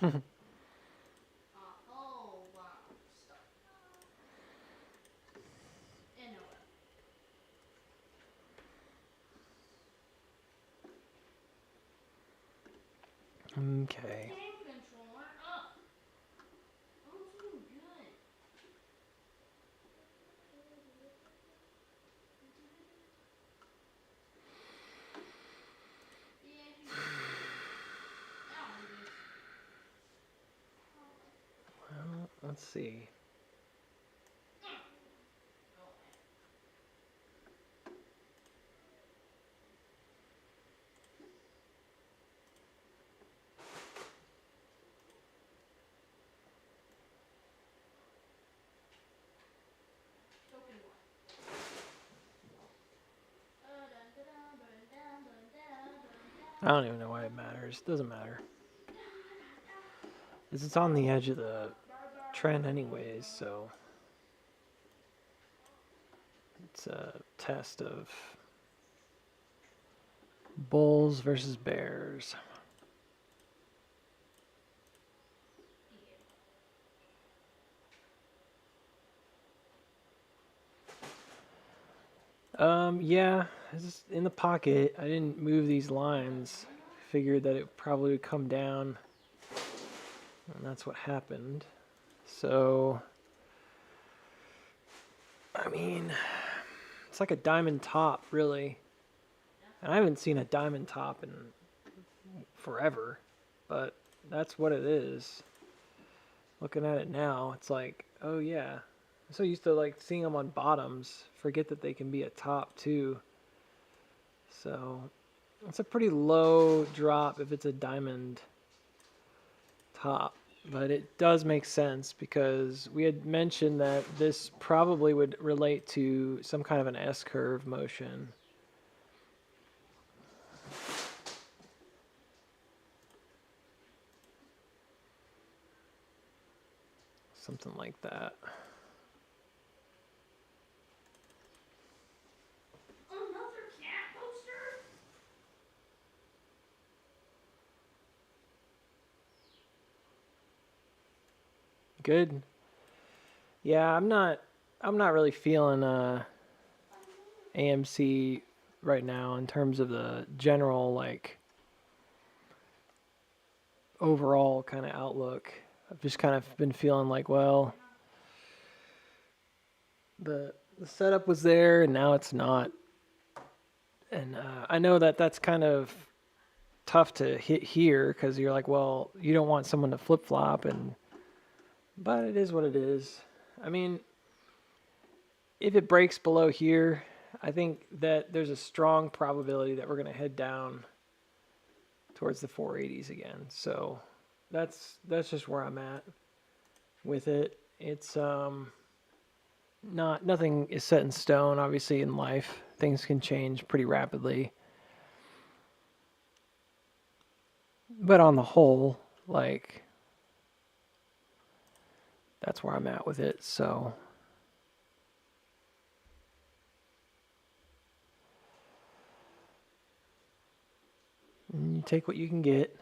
Okay. Well, let's see. I don't even know why it matters. It doesn't matter. It's on the edge of the trend anyways, so it's a test of bulls versus bears. Yeah, it's just in the pocket. I didn't move these lines. Figured that it probably would come down, and that's what happened. So, I mean, it's like a diamond top, really. And I haven't seen a diamond top in forever, but that's what it is. Looking at it now, it's like, oh yeah. I'm so used to like seeing them on bottoms, forget that they can be a top too. So it's a pretty low drop if it's a diamond top, but it does make sense because we had mentioned that this probably would relate to some kind of an S-curve motion. Something like that. Good. Yeah, I'm not really feeling AMC right now in terms of the general like overall kind of outlook. I've just kind of been feeling like, well, the setup was there and now it's not. And I know that that's kind of tough to hit here because you're like, well, you don't want someone to flip flop, but it is what it is. I mean, if it breaks below here, I think that there's a strong probability that we're going to head down towards the 480s again. So that's just where I'm at with it. It's nothing is set in stone. Obviously, in life, things can change pretty rapidly. But on the whole, like that's where I'm at with it. So you take what you can get.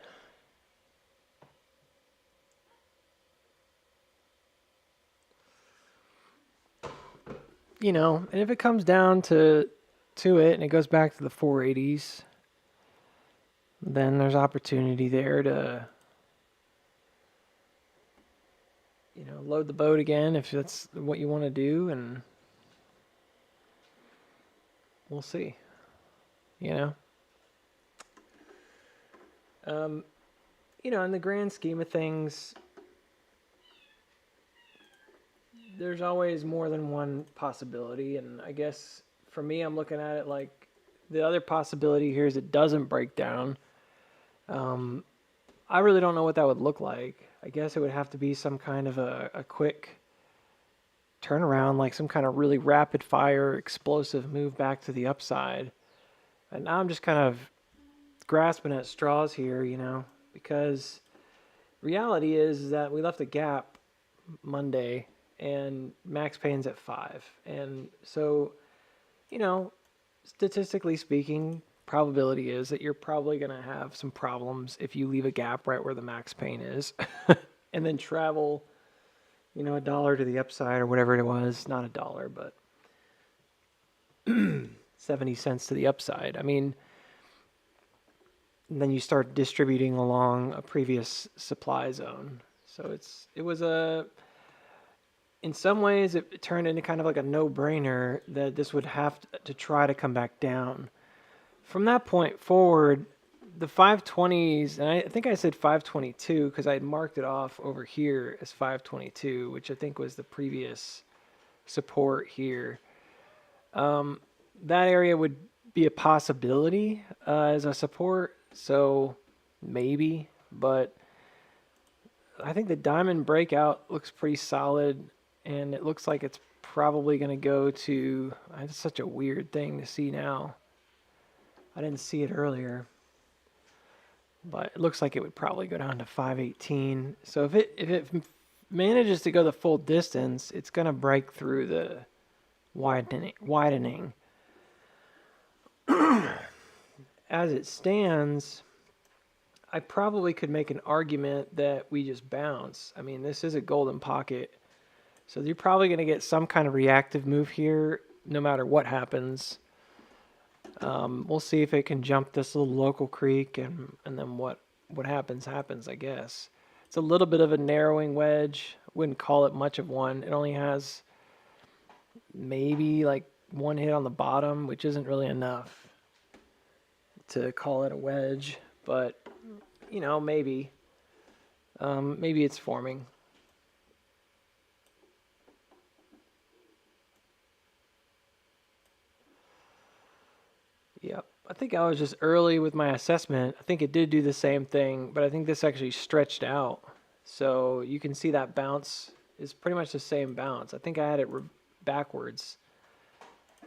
You know, and if it comes down to it and it goes back to the 480s, then there's opportunity there to load the boat again if that's what you want to do, and we'll see. You know, in the grand scheme of things, there's always more than one possibility, and I guess for me, I'm looking at it like the other possibility here is it doesn't break down. I really don't know what that would look like. I guess it would have to be some kind of a quick turnaround, like some kind of really rapid fire, explosive move back to the upside. And now I'm just kind of grasping at straws here, because reality is that we left a gap Monday and max pain's at 5. And so, statistically speaking, probability is that you're probably going to have some problems if you leave a gap right where the max pain is and then travel, $1 to the upside or whatever it was. Not $1, but 70 cents to the upside. I mean, then you start distributing along a previous supply zone. So in some ways it turned into kind of like a no-brainer that this would have to try to come back down. From that point forward, the 520s, and I think I said 522 because I had marked it off over here as 522, which I think was the previous support here. That area would be a possibility as a support, so maybe, but I think the diamond breakout looks pretty solid, and it looks like it's probably going to go to, it's such a weird thing to see now. I didn't see it earlier, but it looks like it would probably go down to 518. So if it manages to go the full distance, it's going to break through the widening. As it stands, I probably could make an argument that we just bounce. I mean, this is a golden pocket, so you're probably going to get some kind of reactive move here no matter what happens. We'll see if it can jump this little local creek, and then what happens, I guess. It's a little bit of a narrowing wedge. Wouldn't call it much of one. It only has maybe like one hit on the bottom, which isn't really enough to call it a wedge, but maybe. Maybe it's forming. Yep. I think I was just early with my assessment. I think it did do the same thing, but I think this actually stretched out. So you can see that bounce is pretty much the same bounce. I think I had it backwards.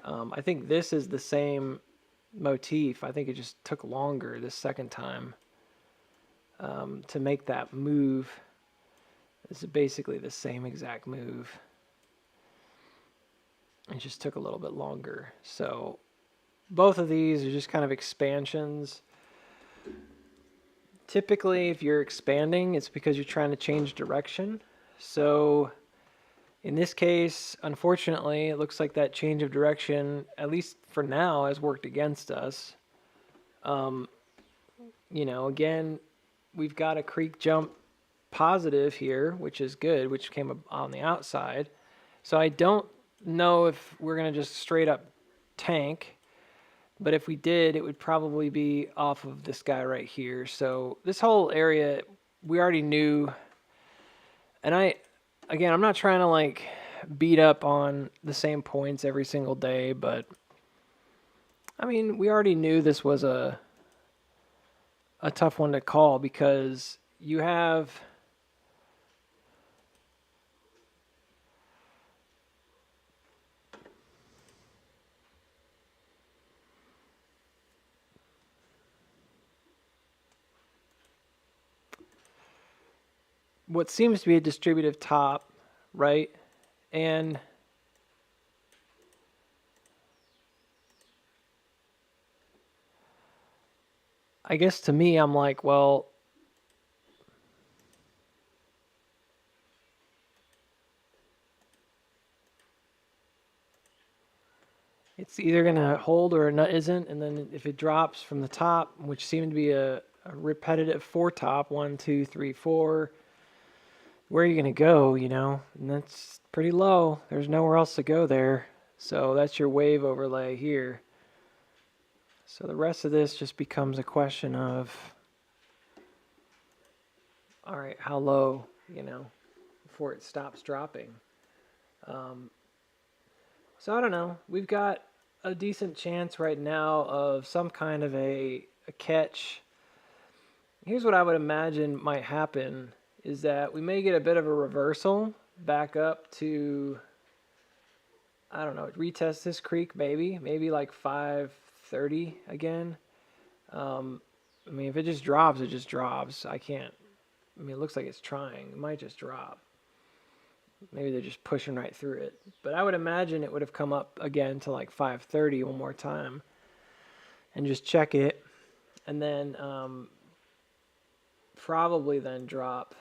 I think this is the same motif. I think it just took longer this second time to make that move. This is basically the same exact move. It just took a little bit longer. So both of these are just kind of expansions. Typically, if you're expanding, it's because you're trying to change direction. So in this case, unfortunately, it looks like that change of direction, at least for now, has worked against us. Again, we've got a creek jump positive here, which is good, which came on the outside. So I don't know if we're going to just straight up tank. But if we did, it would probably be off of this guy right here. So this whole area, we already knew. And I'm not trying to beat up on the same points every single day, but I mean, we already knew this was a tough one to call because you have what seems to be a distributive top, right? And I guess to me, I'm like, well, it's either going to hold or it isn't. And then if it drops from the top, which seemed to be a repetitive 4 top, 1, 2, 3, 4, where are you going to go, And that's pretty low. There's nowhere else to go there. So that's your wave overlay here. So the rest of this just becomes a question of, all right, how low, before it stops dropping. So I don't know. We've got a decent chance right now of some kind of a catch. Here's what I would imagine might happen is that we may get a bit of a reversal back up to, I don't know, retest this creek maybe like 530 again. I mean, if it just drops, it just drops. It looks like it's trying. It might just drop. Maybe they're just pushing right through it. But I would imagine it would have come up again to like 530 one more time. and just check it, and then probably then drop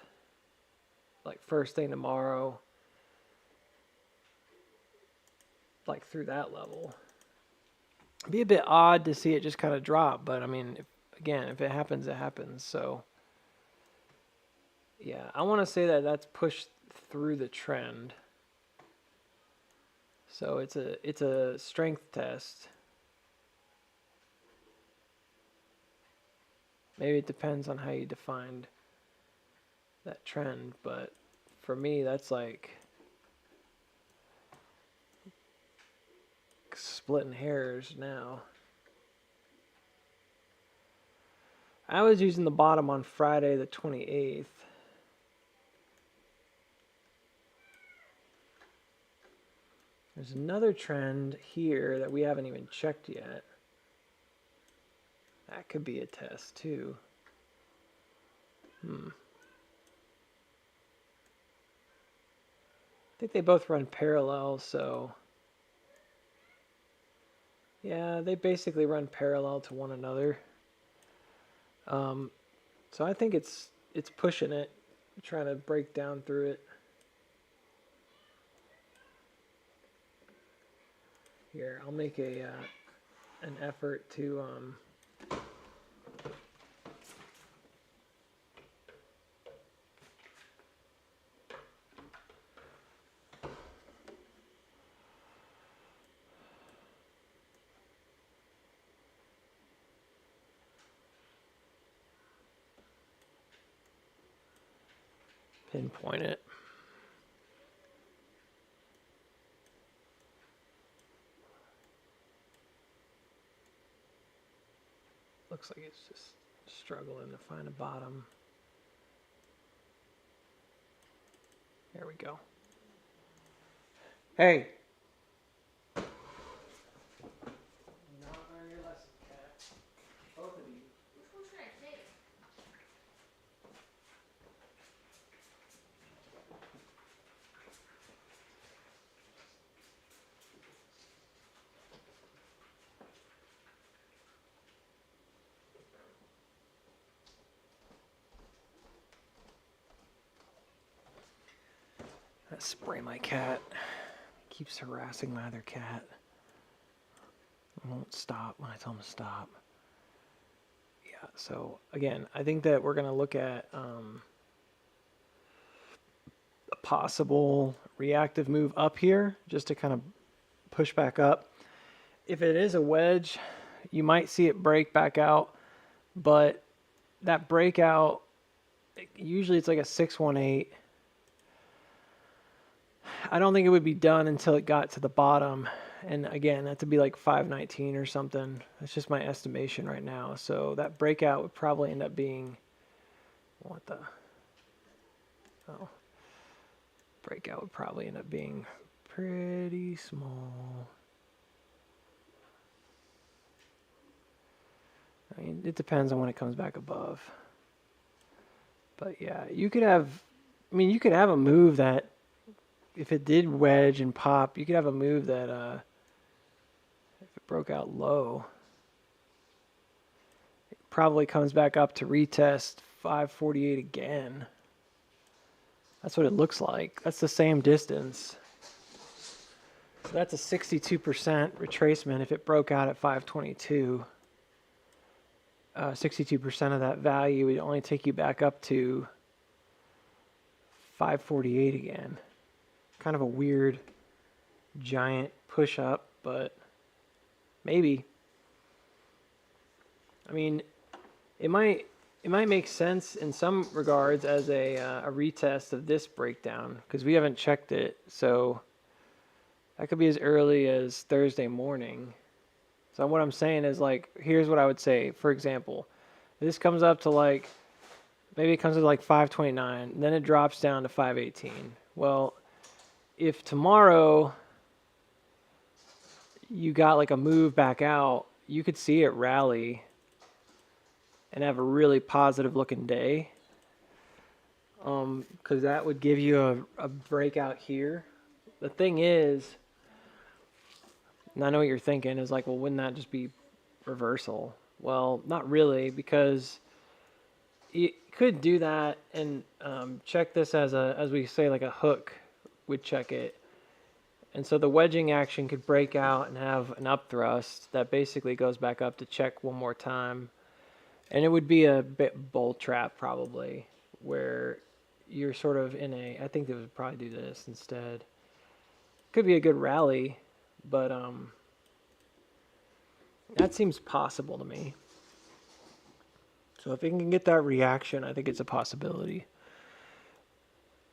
like first thing tomorrow, like through that level. It'd be a bit odd to see it just kind of drop, but I mean, if it happens, it happens. So yeah, I want to say that that's pushed through the trend. So it's a strength test. Maybe it depends on how you defined that trend, but for me, that's like splitting hairs now. I was using the bottom on Friday the 28th. There's another trend here that we haven't even checked yet. That could be a test too. I think they both run parallel, so yeah, they basically run parallel to one another. So I think it's pushing it, trying to break down through it. Here, I'll make an effort to pinpoint it. Looks like it's just struggling to find a bottom. There we go. Hey. Not learn your lesson, cat. Both of you. Which one should I take? I spray my cat. Keeps harassing my other cat. Won't stop when I tell him to stop. Yeah, so again, I think that we're going to look at a possible reactive move up here just to kind of push back up. If it is a wedge, you might see it break back out, but that breakout, usually it's like a 618. I don't think it would be done until it got to the bottom. And again, that would be like 519 or something. That's just my estimation right now. So that breakout would probably end up being, what the, oh, breakout would probably end up being pretty small. I mean, it depends on when it comes back above. But yeah, you could have, I mean, you could have a move that, if it did wedge and pop, you could have a move that, if it broke out low, it probably comes back up to retest 548 again. That's what it looks like. That's the same distance. So that's a 62% retracement if it broke out at 522. 62% of that value would only take you back up to 548 again. Kind of a weird giant push up, but maybe. I mean, it might make sense in some regards as a retest of this breakdown because we haven't checked it. So that could be as early as Thursday morning. So what I'm saying is, like, here's what I would say. For example, this comes up to like, maybe it comes to like 529, then it drops down to 518. Well, if tomorrow you got like a move back out, you could see it rally and have a really positive looking day. Because that would give you a breakout here. The thing is, and I know what you're thinking, is like, well, wouldn't that just be reversal. Well, not really, because you could do that and check this as we say, like a hook would check it. And so the wedging action could break out and have an upthrust that basically goes back up to check one more time. And it would be a bit bull trap probably, where you're sort of in a, I think they would probably do this instead. Could be a good rally, but that seems possible to me. So if it can get that reaction, I think it's a possibility.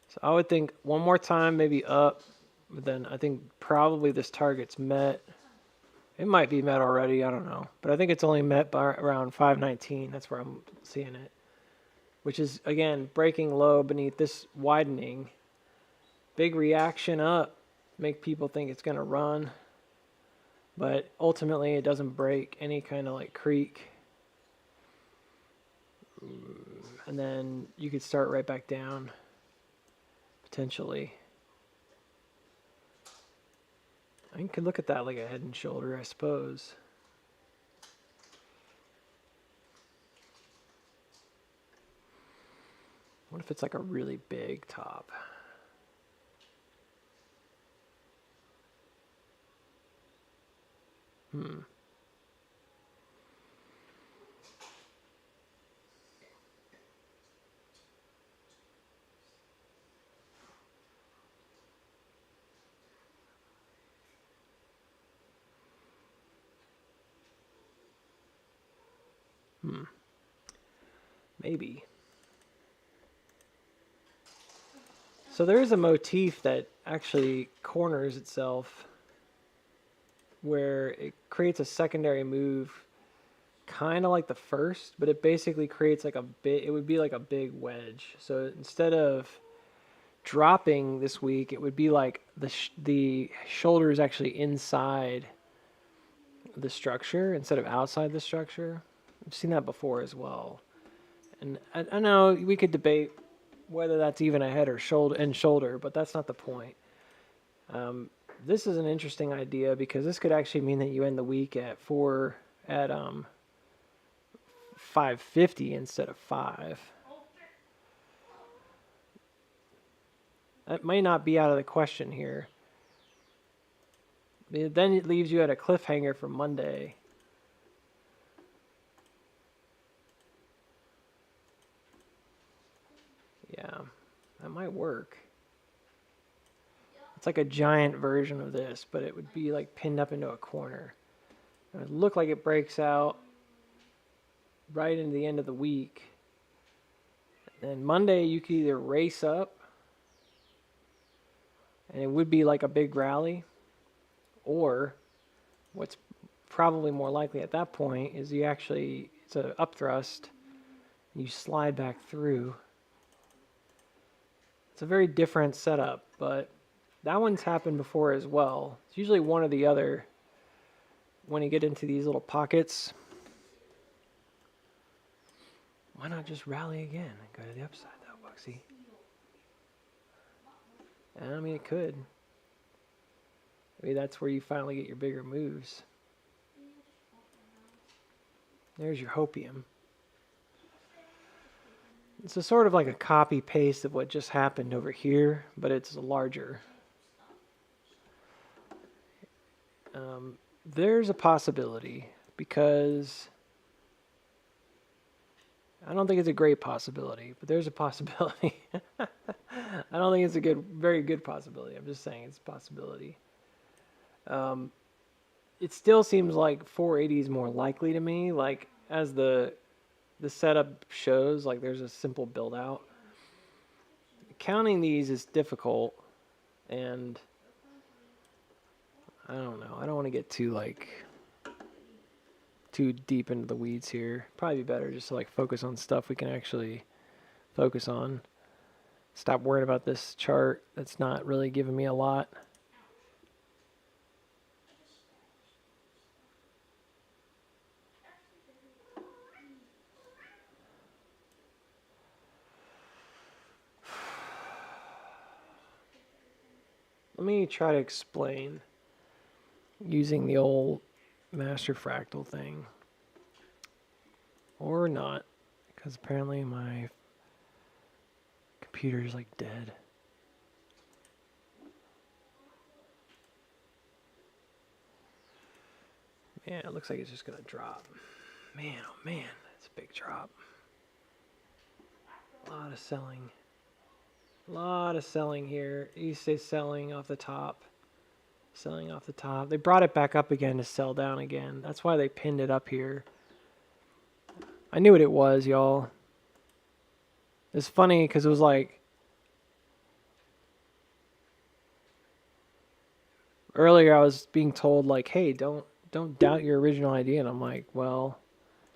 So I would think one more time, maybe up, but then I think probably this target's met. It might be met already, I don't know. But I think it's only met by around 519. That's where I'm seeing it. Which is, again, breaking low beneath this widening. Big reaction up, make people think it's going to run. But ultimately, it doesn't break any kind of like creek. And then you could start right back down, potentially. I could look at that like a head and shoulder, I suppose. What if it's like a really big top? Maybe. So there is a motif that actually corners itself where it creates a secondary move kind of like the first, but it basically creates like a bit, it would be like a big wedge. So instead of dropping this week, it would be like the shoulder is actually inside the structure instead of outside the structure. I've seen that before as well. And I know we could debate whether that's even a head or shoulder, but that's not the point. This is an interesting idea because this could actually mean that you end the week at 550 instead of 5. That may not be out of the question here. Then it leaves you at a cliffhanger for Monday. Yeah, that might work. It's like a giant version of this, but it would be like pinned up into a corner. It would look like it breaks out right into the end of the week. And then Monday you could either race up, and it would be like a big rally, or what's probably more likely at that point is it's an upthrust, you slide back through. It's a very different setup, but that one's happened before as well. It's usually one or the other when you get into these little pockets. Why not just rally again and go to the upside though, Bugsy? I mean, it could. Maybe that's where you finally get your bigger moves. There's your hopium. It's a sort of like a copy paste of what just happened over here, but it's larger. There's a possibility, because I don't think it's a great possibility, but there's a possibility. I don't think it's a very good possibility. I'm just saying it's a possibility. It still seems like 480 is more likely to me, like as the setup shows, like there's a simple build out. Counting these is difficult, and I don't know. I don't want to get too deep into the weeds here. Probably be better just to like focus on stuff we can actually focus on. Stop worrying about this chart that's not really giving me a lot. Let me try to explain using the old master fractal thing. Or not, because apparently my computer is like dead. Man, it looks like it's just gonna drop. Man, oh man, that's a big drop. A lot of selling. A lot of selling here. You say selling off the top. Selling off the top. They brought it back up again to sell down again. That's why they pinned it up here. I knew what it was, y'all. It's funny because it was like earlier I was being told like, hey, don't doubt your original idea, and I'm like, well,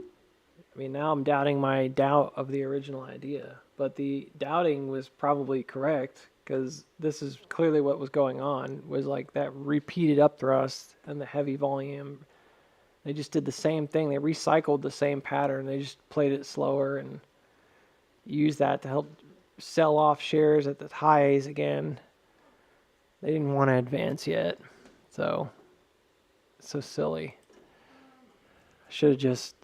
I mean, now I'm doubting my doubt of the original idea, but the doubting was probably correct because this is clearly what was going on, was like that repeated upthrust and the heavy volume. They just did the same thing. They recycled the same pattern. They just played it slower and used that to help sell off shares at the highs again. They didn't want to advance yet, so silly. I should have just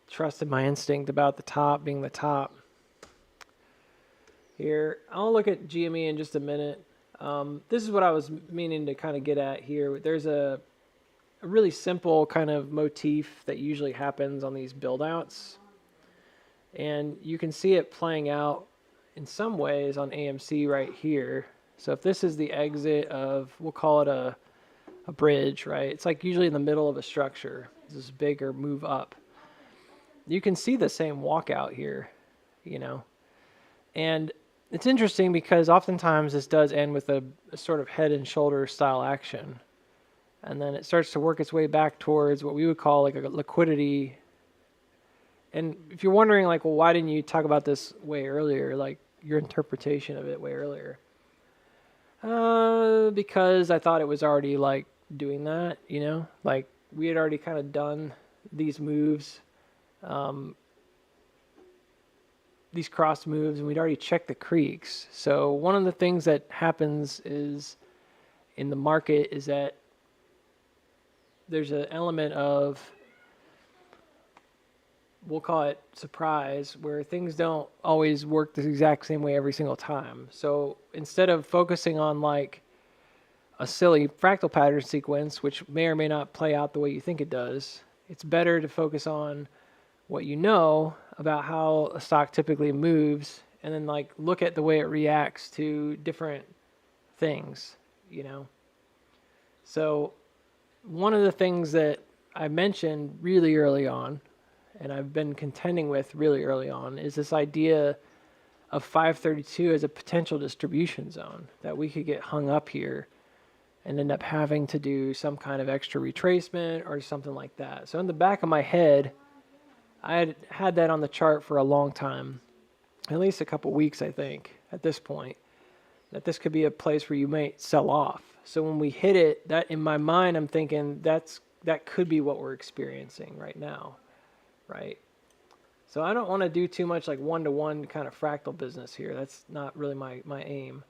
trusted my instinct about the top being the top. Here, I'll look at GME in just a minute. This is what I was meaning to kind of get at here. There's a really simple kind of motif that usually happens on these build outs, and you can see it playing out in some ways on AMC right here. So if this is the exit of, we'll call it a bridge, right? It's like usually in the middle of a structure. This bigger move up. You can see the same walkout here, you know. And it's interesting because oftentimes this does end with a sort of head and shoulder style action. And then it starts to work its way back towards what we would call like a liquidity. And if you're wondering like, well, why didn't you talk about this way earlier? Like your interpretation of it way earlier. Because I thought it was already like doing that, you know, like we had already kind of done these moves, these cross moves, and we'd already checked the creeks. So one of the things that happens is in the market is that there's an element of, we'll call it surprise, where things don't always work the exact same way every single time. So instead of focusing on like a silly fractal pattern sequence, which may or may not play out the way you think it does, it's better to focus on what you know about how a stock typically moves, and then like look at the way it reacts to different things, you know. So one of the things that I mentioned really early on, and I've been contending with really early on, is this idea of 532 as a potential distribution zone, that we could get hung up here and end up having to do some kind of extra retracement or something like that. So in the back of my head, I had that on the chart for a long time, at least a couple weeks, I think, at this point, that this could be a place where you might sell off. So when we hit it, that in my mind, I'm thinking that could be what we're experiencing right now, right? So I don't want to do too much like one-to-one kind of fractal business here. That's not really my aim.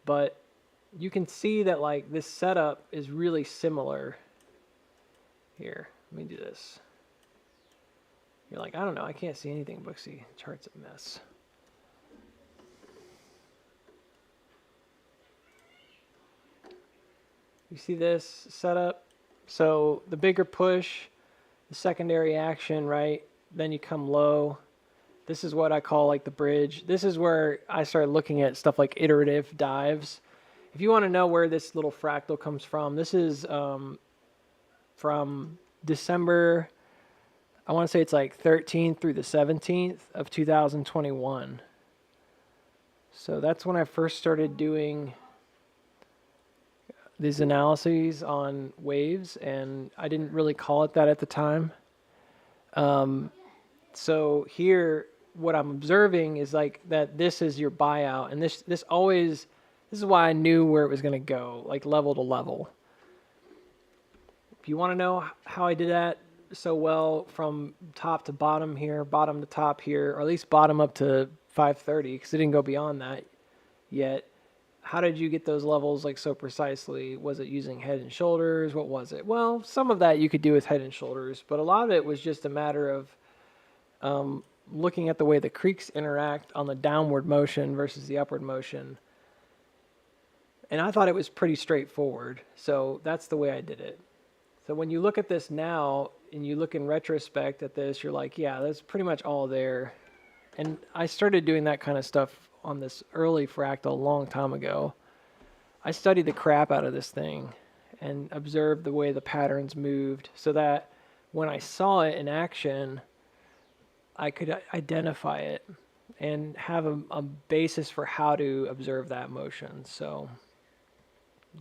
But you can see that like this setup is really similar here. Let me do this. You're like, I don't know, I can't see anything, Booksy. Chart's a mess. You see this setup? So the bigger push, the secondary action, right? Then you come low. This is what I call like the bridge. This is where I started looking at stuff like iterative dives. If you want to know where this little fractal comes from, this is from December, I want to say it's like 13th through the 17th of 2021. So that's when I first started doing these analyses on waves, and I didn't really call it that at the time. So here, what I'm observing is like that this is your buyout, and this is why I knew where it was going to go, like level to level. If you want to know how I did that so well from top to bottom here, bottom to top here, or at least bottom up to 530, because it didn't go beyond that yet. how did you get those levels like so precisely? Was it using Head and Shoulders? What was it? Well, some of that you could do with Head and Shoulders, but a lot of it was just a matter of looking at the way the creeks interact on the downward motion versus the upward motion. And I thought it was pretty straightforward, so that's the way I did it. So when you look at this now and you look in retrospect at this, you're like, yeah, that's pretty much all there. And I started doing that kind of stuff on this early fractal a long time ago. I studied the crap out of this thing and observed the way the patterns moved so that when I saw it in action, I could identify it and have a basis for how to observe that motion. So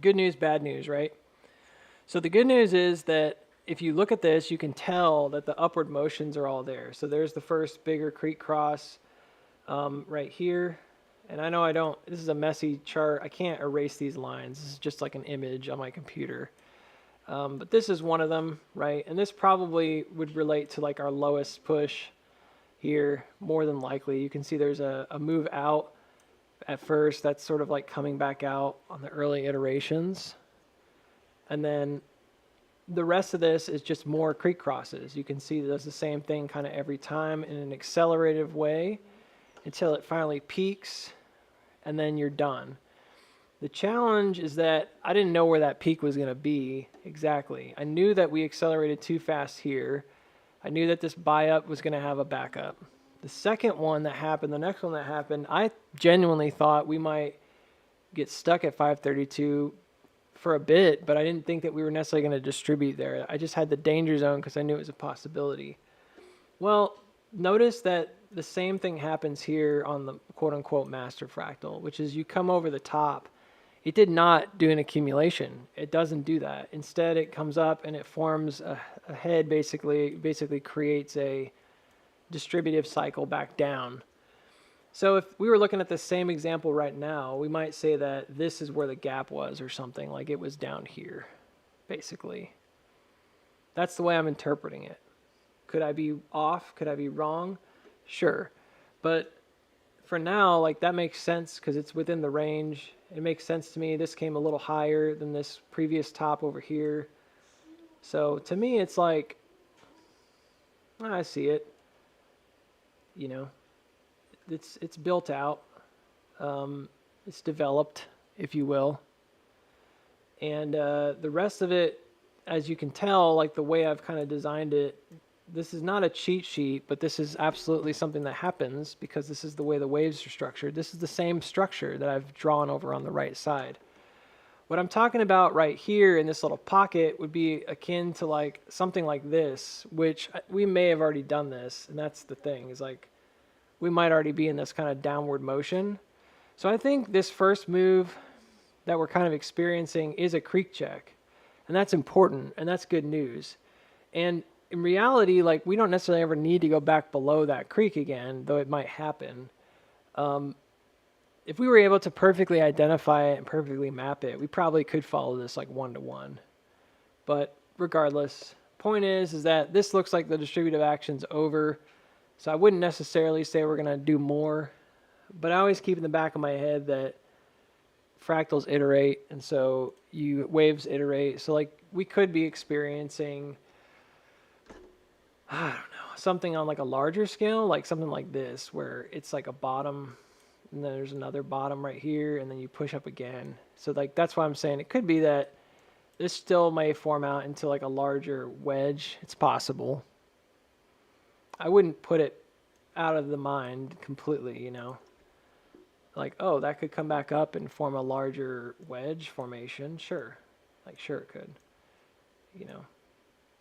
good news, bad news, right? So the good news is that if you look at this, you can tell that the upward motions are all there. So there's the first bigger creek cross right here. And I know this is a messy chart. I can't erase these lines. This is just like an image on my computer. But this is one of them, right? And this probably would relate to like our lowest push here, more than likely. You can see there's a move out at first. That's sort of like coming back out on the early iterations. And then the rest of this is just more creek crosses. You can see it does the same thing kind of every time in an accelerative way until it finally peaks, and then you're done. The challenge is that I didn't know where that peak was going to be exactly. I knew that we accelerated too fast here. I knew that this buy up was going to have a backup. The second one that happened, the next one that happened, I genuinely thought we might get stuck at 532 for a bit, but I didn't think that we were necessarily going to distribute there. I just had the danger zone because I knew it was a possibility. Well, notice that the same thing happens here on the quote-unquote master fractal, which is you come over the top. It did not do an accumulation. It doesn't do that. Instead, it comes up and it forms a head, basically creates a distributive cycle back down. So if we were looking at the same example right now, we might say that this is where the gap was or something, like it was down here, basically. That's the way I'm interpreting it. Could I be off? Could I be wrong? Sure. But for now, like that makes sense because it's within the range. It makes sense to me. This came a little higher than this previous top over here. So to me, it's like, I see it. You know, it's built out. It's developed, if you will. And the rest of it, as you can tell, like the way I've kind of designed it, this is not a cheat sheet, but this is absolutely something that happens because this is the way the waves are structured. This is the same structure that I've drawn over on the right side. What I'm talking about right here in this little pocket would be akin to like something like this, which we may have already done this. And that's the thing, is like we might already be in this kind of downward motion. So I think this first move that we're kind of experiencing is a creek check. And that's important, and that's good news. And in reality, like we don't necessarily ever need to go back below that creek again, though it might happen. If we were able to perfectly identify it and perfectly map it, we probably could follow this like one-to-one. But regardless, point is that this looks like the distributive action's over. So I wouldn't necessarily say we're going to do more. But I always keep in the back of my head that fractals iterate, and so waves iterate. So like we could be experiencing, I don't know, something on like a larger scale, like something like this, where it's like a bottom, and then there's another bottom right here, and then you push up again. So like that's why I'm saying it could be that this still may form out into like a larger wedge. It's possible. I wouldn't put it out of the mind completely, you know. Like, oh, that could come back up and form a larger wedge formation. Sure. Like, sure it could. You know.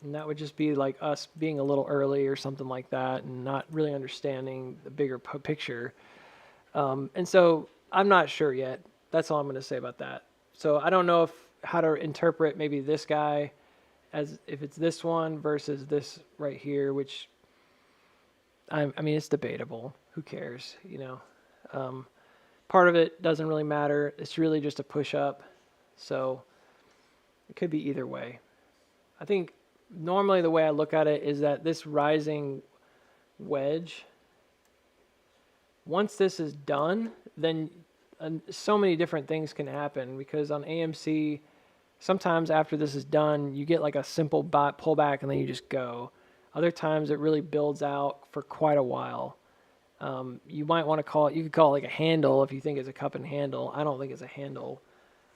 And that would just be like us being a little early or something like that and not really understanding the bigger picture. And so I'm not sure yet. That's all I'm going to say about that. So I don't know how to interpret maybe this guy as if it's this one versus this right here, which I mean, it's debatable. Who cares, you know? Part of it doesn't really matter. It's really just a push up. So it could be either way. I think normally the way I look at it is that this rising wedge, once this is done, then so many different things can happen because on AMC, sometimes after this is done, you get like a simple pullback and then you just go. Other times it really builds out for quite a while. You might want to call it, you could call it like a handle if you think it's a cup and handle. I don't think it's a handle.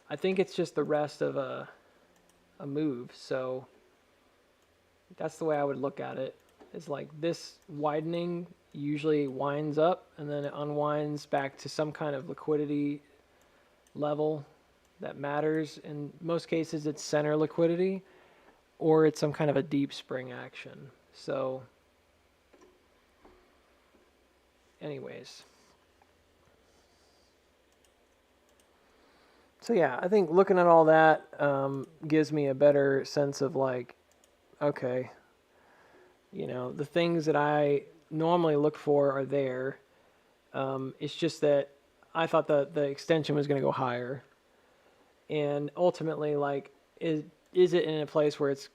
I think it's just the rest of a move. So that's the way I would look at it. It's like this widening usually winds up and then it unwinds back to some kind of liquidity level that matters. In most cases, it's center liquidity or it's some kind of a deep spring action. So anyways. So yeah, I think looking at all that gives me a better sense of like, okay, you know, the things that I normally look for are there. It's just that I thought the extension was going to go higher. And ultimately, like, is it in a place where it's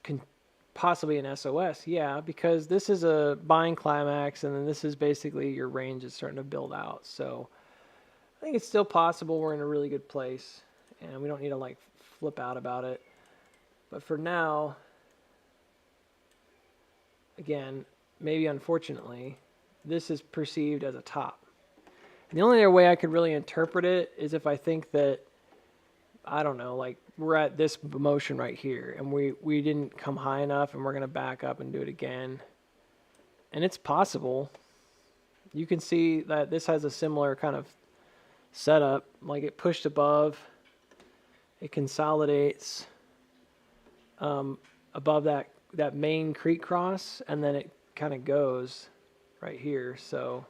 possibly an SOS? Yeah, because this is a buying climax, and then this is basically your range is starting to build out. So I think it's still possible we're in a really good place, and we don't need to, like, flip out about it. But for now, again, maybe unfortunately, this is perceived as a top. And the only other way I could really interpret it is if I think that, I don't know, like we're at this motion right here and we didn't come high enough and we're going to back up and do it again. And it's possible. You can see that this has a similar kind of setup, like it pushed above, it consolidates above that main creek cross, and then it kind of goes right here. So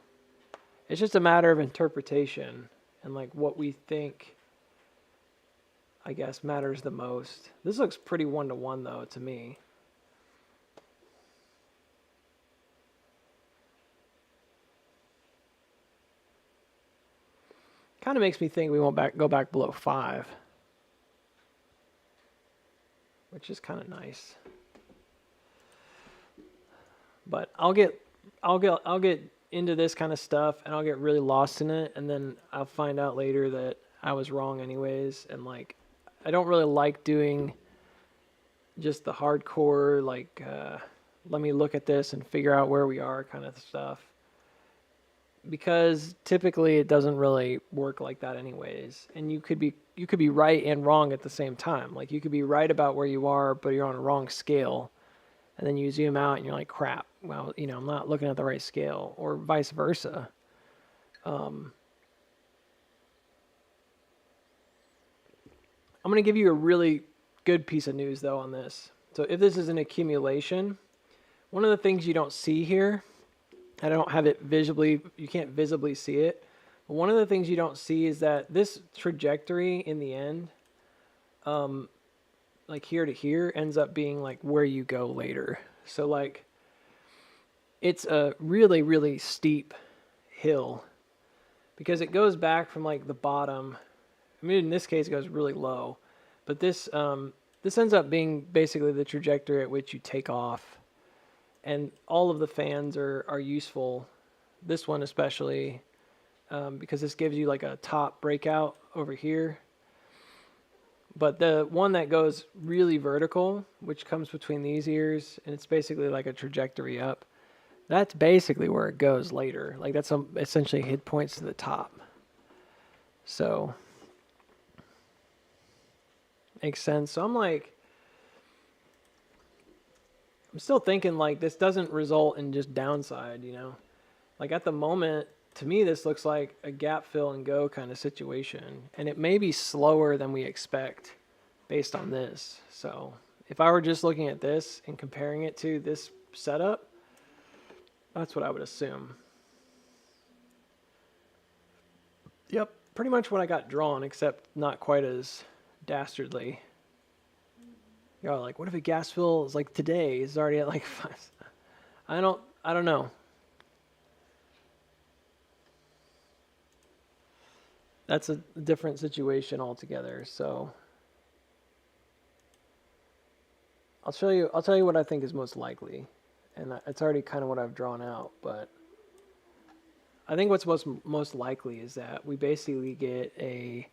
it's just a matter of interpretation and like what we think, I guess, matters the most. This looks pretty one-to-one though to me. Kind of makes me think we won't go back below 5, which is kind of nice. But I'll get into this kind of stuff and I'll get really lost in it, and then I'll find out later that I was wrong anyways. And like, I don't really like doing just the hardcore like let me look at this and figure out where we are kind of stuff, because typically it doesn't really work like that anyways. And you could be right and wrong at the same time. Like you could be right about where you are, but you're on a wrong scale. And then you zoom out and you're like, crap, well, you know, I'm not looking at the right scale, or vice versa. I'm going to give you a really good piece of news, though, on this. So if this is an accumulation, one of the things you don't see here, I don't have it visibly, you can't visibly see it, but one of the things you don't see is that this trajectory in the end, like here to here, ends up being like where you go later. So like it's a really, really steep hill because it goes back from like the bottom. I mean, in this case it goes really low, but this ends up being basically the trajectory at which you take off. And all of the fans are useful, this one especially, because this gives you like a top breakout over here. But the one that goes really vertical, which comes between these ears, and it's basically like a trajectory up, that's basically where it goes later. Like that's essentially hit points to the top. So, makes sense. So I'm still thinking like this doesn't result in just downside, you know? Like at the moment, to me, this looks like a gap fill and go kind of situation. And it may be slower than we expect based on this. So if I were just looking at this and comparing it to this setup, that's what I would assume. Yep, pretty much what I got drawn, except not quite as dastardly. You're like, what if a gas fill is like today? It's already at like 5. I don't know. That's a different situation altogether. So I'll tell you what I think is most likely, and it's already kind of what I've drawn out. But I think what's most likely is that we basically get a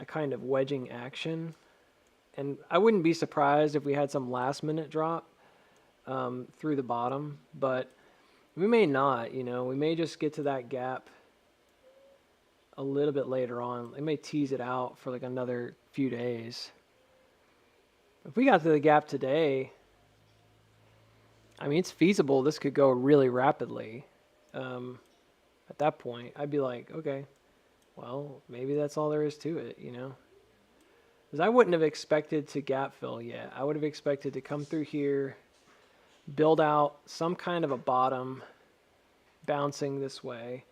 kind of wedging action, and I wouldn't be surprised if we had some last minute drop through the bottom, but we may not. We may just get to that gap a little bit later on. They may tease it out for like another few days. If we got to the gap today, I mean, it's feasible this could go really rapidly. At that point, I'd be like, okay, well, maybe that's all there is to it, Because I wouldn't have expected to gap fill yet. I would have expected to come through here, build out some kind of a bottom, bouncing this way.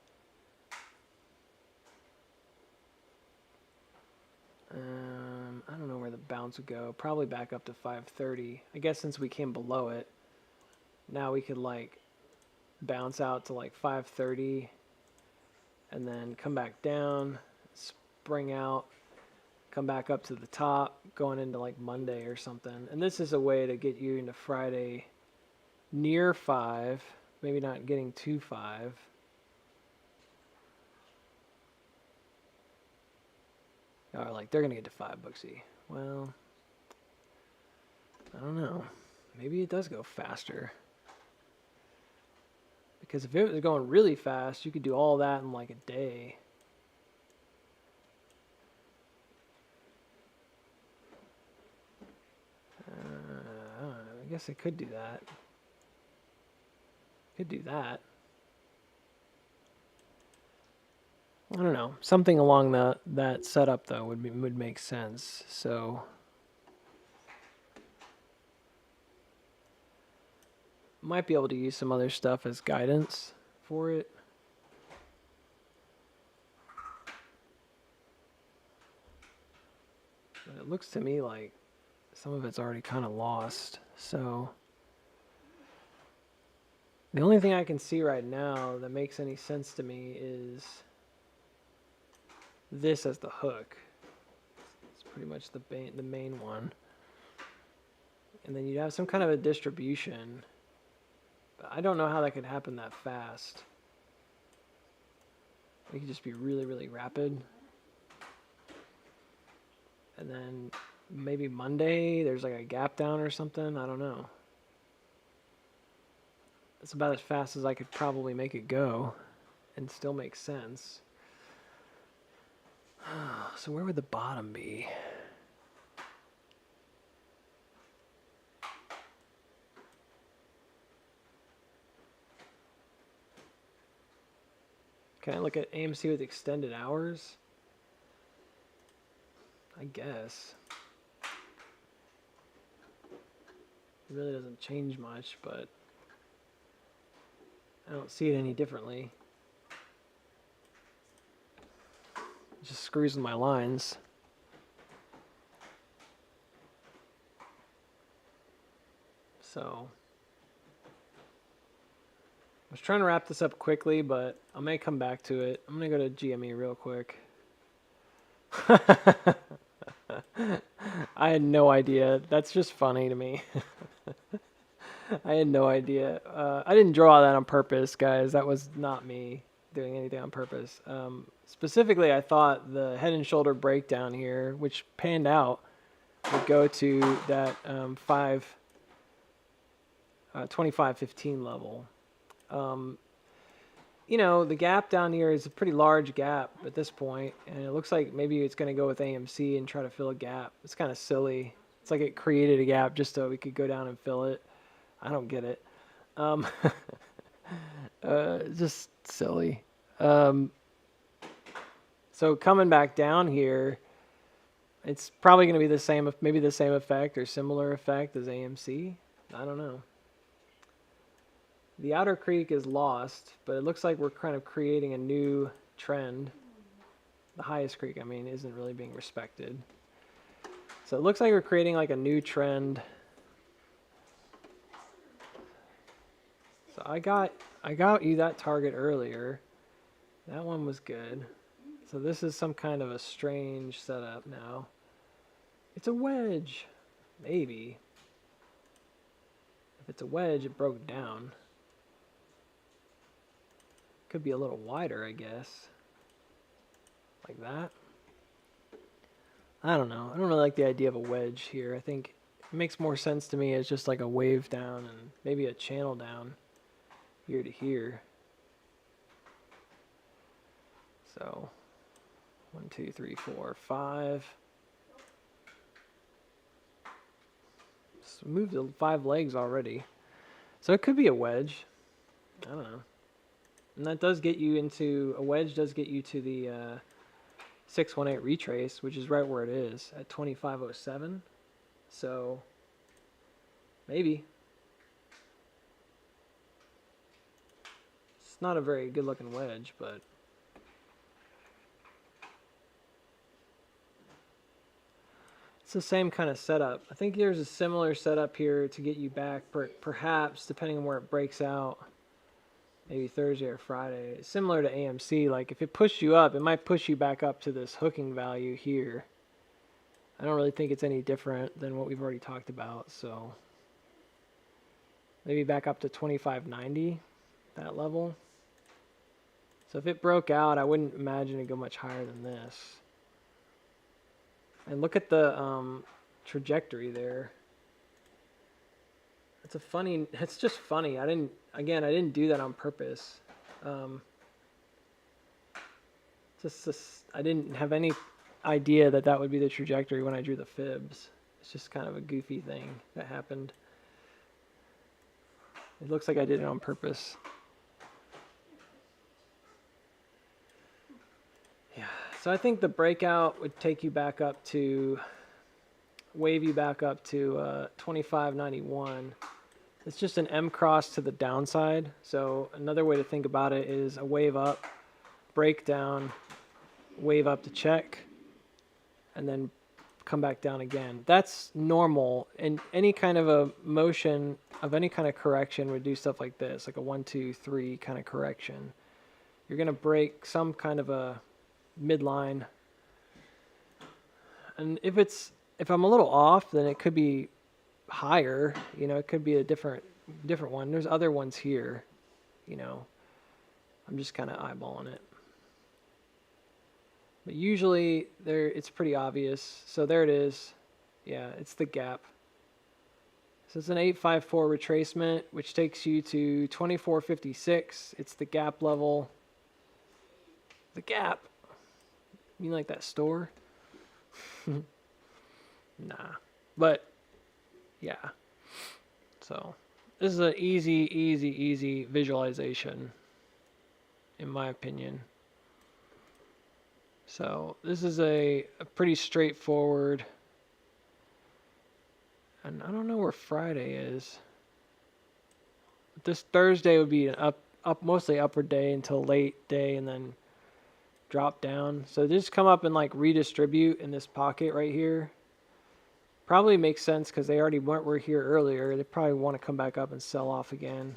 I don't know where the bounce would go. Probably back up to 530. I guess since we came below it, now we could like bounce out to like 530 and then come back down, spring out, come back up to the top, going into like Monday or something. And this is a way to get you into Friday near 5, maybe not getting to 5. Or like they're gonna get to 5, Booksy. Well, I don't know. Maybe it does go faster. Because if it was going really fast, you could do all that in like a day. I don't know. I guess it could do that. Could do that. I don't know. Something along that setup though would make sense. So might be able to use some other stuff as guidance for it. But it looks to me like some of it's already kind of lost. So the only thing I can see right now that makes any sense to me is this as the hook. It's pretty much the main one. And then you'd have some kind of a distribution. But I don't know how that could happen that fast. It could just be really, really rapid. And then maybe Monday there's like a gap down or something. I don't know. It's about as fast as I could probably make it go and still make sense. So where would the bottom be? Can I look at AMC with extended hours? I guess. It really doesn't change much, but I don't see it any differently. It just screws with my lines. So I was trying to wrap this up quickly, but I may come back to it. I'm going to go to GME real quick. I had no idea. That's just funny to me. I had no idea. I didn't draw that on purpose, guys. That was not me doing anything on purpose. Specifically, I thought the head and shoulder breakdown here, which panned out, would go to that 25.15 level. The gap down here is a pretty large gap at this point, and it looks like maybe it's going to go with AMC and try to fill a gap. It's kind of silly. It's like it created a gap just so we could go down and fill it. I don't get it. Just silly. So coming back down here, it's probably going to be maybe the same effect or similar effect as AMC. I don't know. The outer creek is lost, but it looks like we're kind of creating a new trend. The highest creek, isn't really being respected. So it looks like we're creating like a new trend. So I got you that target earlier. That one was good. So this is some kind of a strange setup now. It's a wedge. Maybe. If it's a wedge, it broke down. Could be a little wider, I guess. Like that. I don't know. I don't really like the idea of a wedge here. I think it makes more sense to me as just like a wave down and maybe a channel down here to here. So 1, 2, 3, 4, 5. So move the 5 legs already. So it could be a wedge. I don't know. And that does get you into, a wedge does get you to the 618 retrace, which is right where it is at 2507. So maybe. It's not a very good looking wedge, but it's the same kind of setup. I think there's a similar setup here to get you back, perhaps, depending on where it breaks out. Maybe Thursday or Friday. Similar to AMC, like if it pushed you up, it might push you back up to this hooking value here. I don't really think it's any different than what we've already talked about, so maybe back up to 2590, that level. So if it broke out, I wouldn't imagine it go much higher than this. And look at the trajectory there. It's just funny. I didn't do that on purpose. I didn't have any idea that that would be the trajectory when I drew the fibs. It's just kind of a goofy thing that happened. It looks like I did it on purpose. Yeah, so I think the breakout would take you back up to, wave you back up to 2591. It's just an M cross to the downside. So another way to think about it is a wave up, break down, wave up to check, and then come back down again. That's normal. And any kind of a motion of any kind of correction would do stuff like this, like a 1, 2, 3 kind of correction. You're going to break some kind of a midline. And if I'm a little off, then it could be higher, you know, it could be a different one. There's other ones here, you know. I'm just kind of eyeballing it. But usually it's pretty obvious. So there it is. Yeah, it's the gap. So it's an 854 retracement, which takes you to 2456. It's the gap level. The gap. You mean like that store? Nah. But yeah. So this is an easy visualization, in my opinion. So this is a pretty straightforward, and I don't know where Friday is. This Thursday would be an mostly upward day until late day, and then drop down. So just come up and like redistribute in this pocket right here. Probably makes sense because they already were here earlier. They probably want to come back up and sell off again.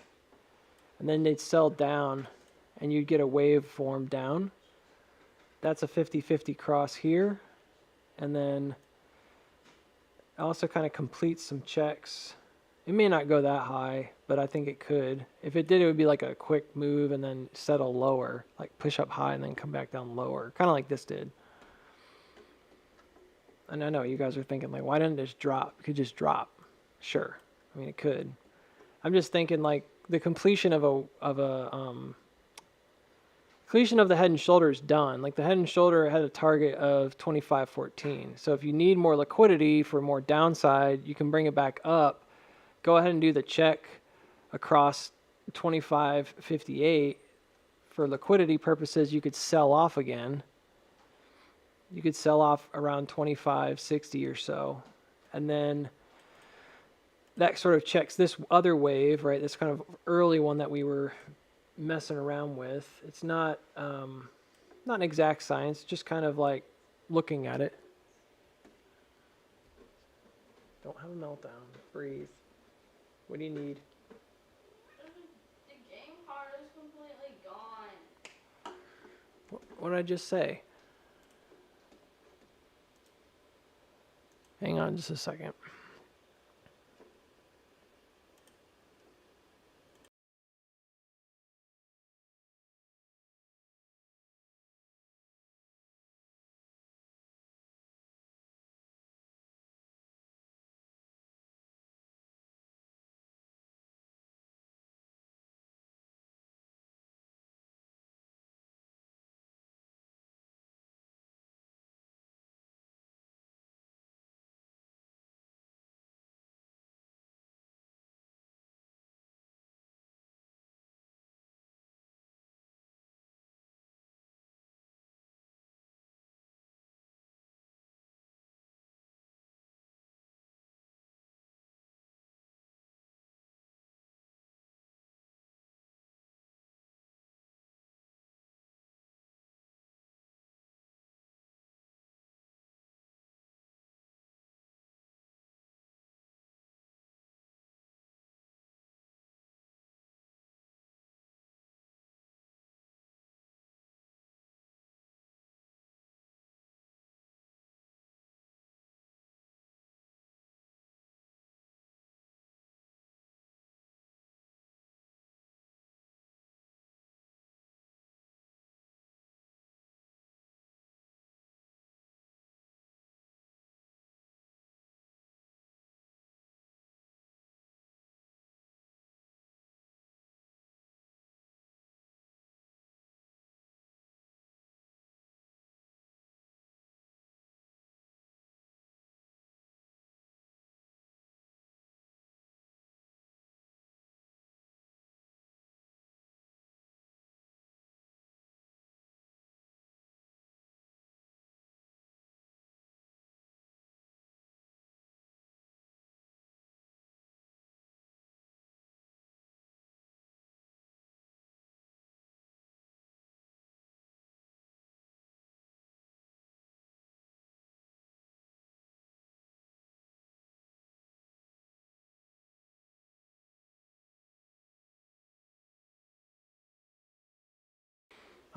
And then they'd sell down, and you'd get a wave form down. That's a 50-50 cross here. And then also kind of completes some checks. It may not go that high, but I think it could. If it did, it would be like a quick move and then settle lower, like push up high and then come back down lower, kind of like this did. And I know you guys are thinking, like, why didn't it just drop? It could just drop. Sure. I mean, it could. I'm just thinking, like, the completion of completion of the head and shoulder is done. Like, the head and shoulder had a target of 25.14. So if you need more liquidity for more downside, you can bring it back up. Go ahead and do the check across 25.58. For liquidity purposes, you could sell off again. You could sell off around 25.60 or so. And then that sort of checks this other wave, right? This kind of early one that we were messing around with. It's not an exact science, just kind of like looking at it. Don't have a meltdown. Breathe. What do you need? The game card is completely gone. What did I just say? Hang on just a second.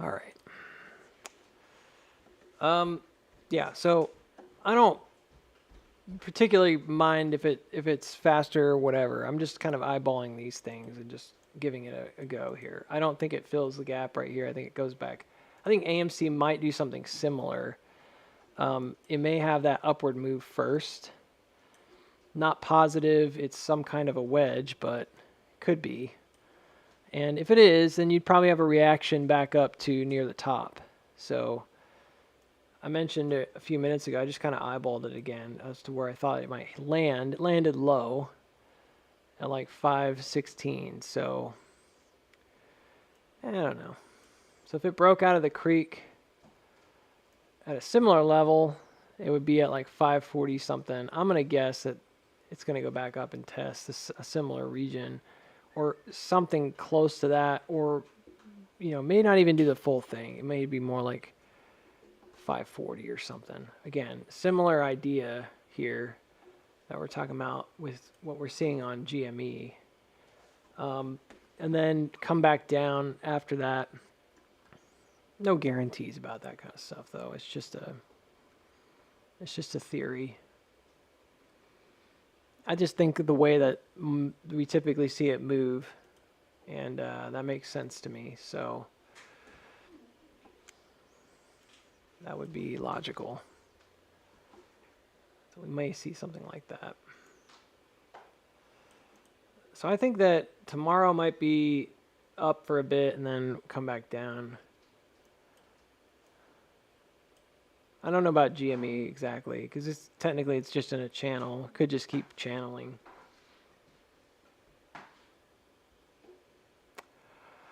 All right. Yeah, so I don't particularly mind if it's faster or whatever. I'm just kind of eyeballing these things and just giving it a go here. I don't think it fills the gap right here. I think it goes back. I think AMC might do something similar. It may have that upward move first. Not positive it's some kind of a wedge, but could be. And if it is, then you'd probably have a reaction back up to near the top. So I mentioned it a few minutes ago. I just kind of eyeballed it again as to where I thought it might land. It landed low at like 516. So I don't know. So if it broke out of the creek at a similar level, it would be at like 540 something. I'm going to guess that it's going to go back up and test a similar region or something close to that, or, may not even do the full thing. It may be more like 540 or something. Again, similar idea here that we're talking about with what we're seeing on GME. And then come back down after that. No guarantees about that kind of stuff, though. It's just a theory. I just think the way that we typically see it move, and that makes sense to me. So that would be logical. So we may see something like that. So I think that tomorrow might be up for a bit and then come back down. I don't know about GME exactly, because technically it's just in a channel. It could just keep channeling.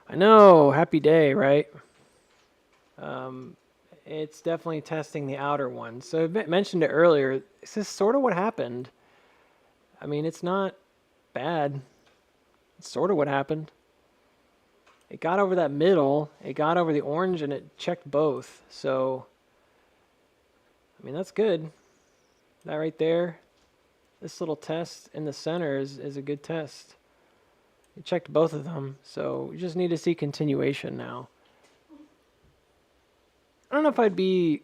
I know, happy day, right? It's definitely testing the outer one. So I mentioned it earlier. This is sort of what happened. I mean, it's not bad. It's sort of what happened. It got over that middle. It got over the orange, and it checked both. So, I mean, that's good. That right there, this little test in the center is a good test. It checked both of them. So we just need to see continuation now. I don't know if I'd be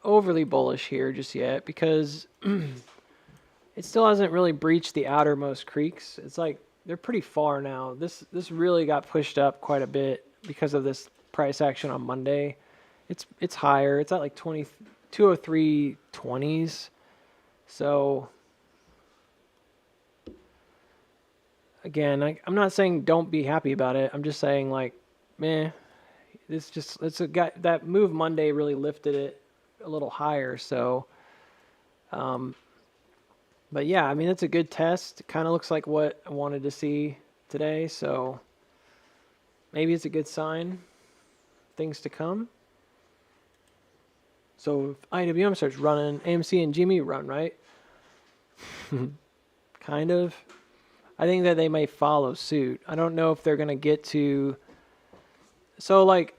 overly bullish here just yet, because it still hasn't really breached the outermost creeks. It's like they're pretty far now. This really got pushed up quite a bit because of this price action on Monday. It's higher. It's at like 203.20s. So again, I'm not saying don't be happy about it. I'm just saying, like, meh. That move Monday really lifted it a little higher. So, but yeah, I mean, it's a good test. It kind of looks like what I wanted to see today. So maybe it's a good sign. Things to come. So if IWM starts running, AMC and GME run, right? Kind of. I think that they may follow suit. I don't know if they're going to get to... So, like,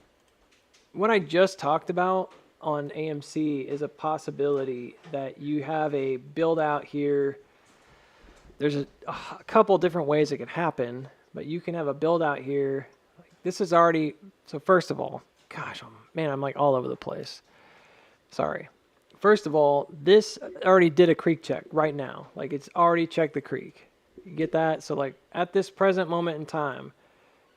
what I just talked about on AMC is a possibility that you have a build out here. There's a couple different ways it could happen, but you can have a build out here. This is already... So first of all, gosh, I'm like all over the place. Sorry. First of all, this already did a creek check right now. Like, it's already checked the creek. You get that? So, like, at this present moment in time,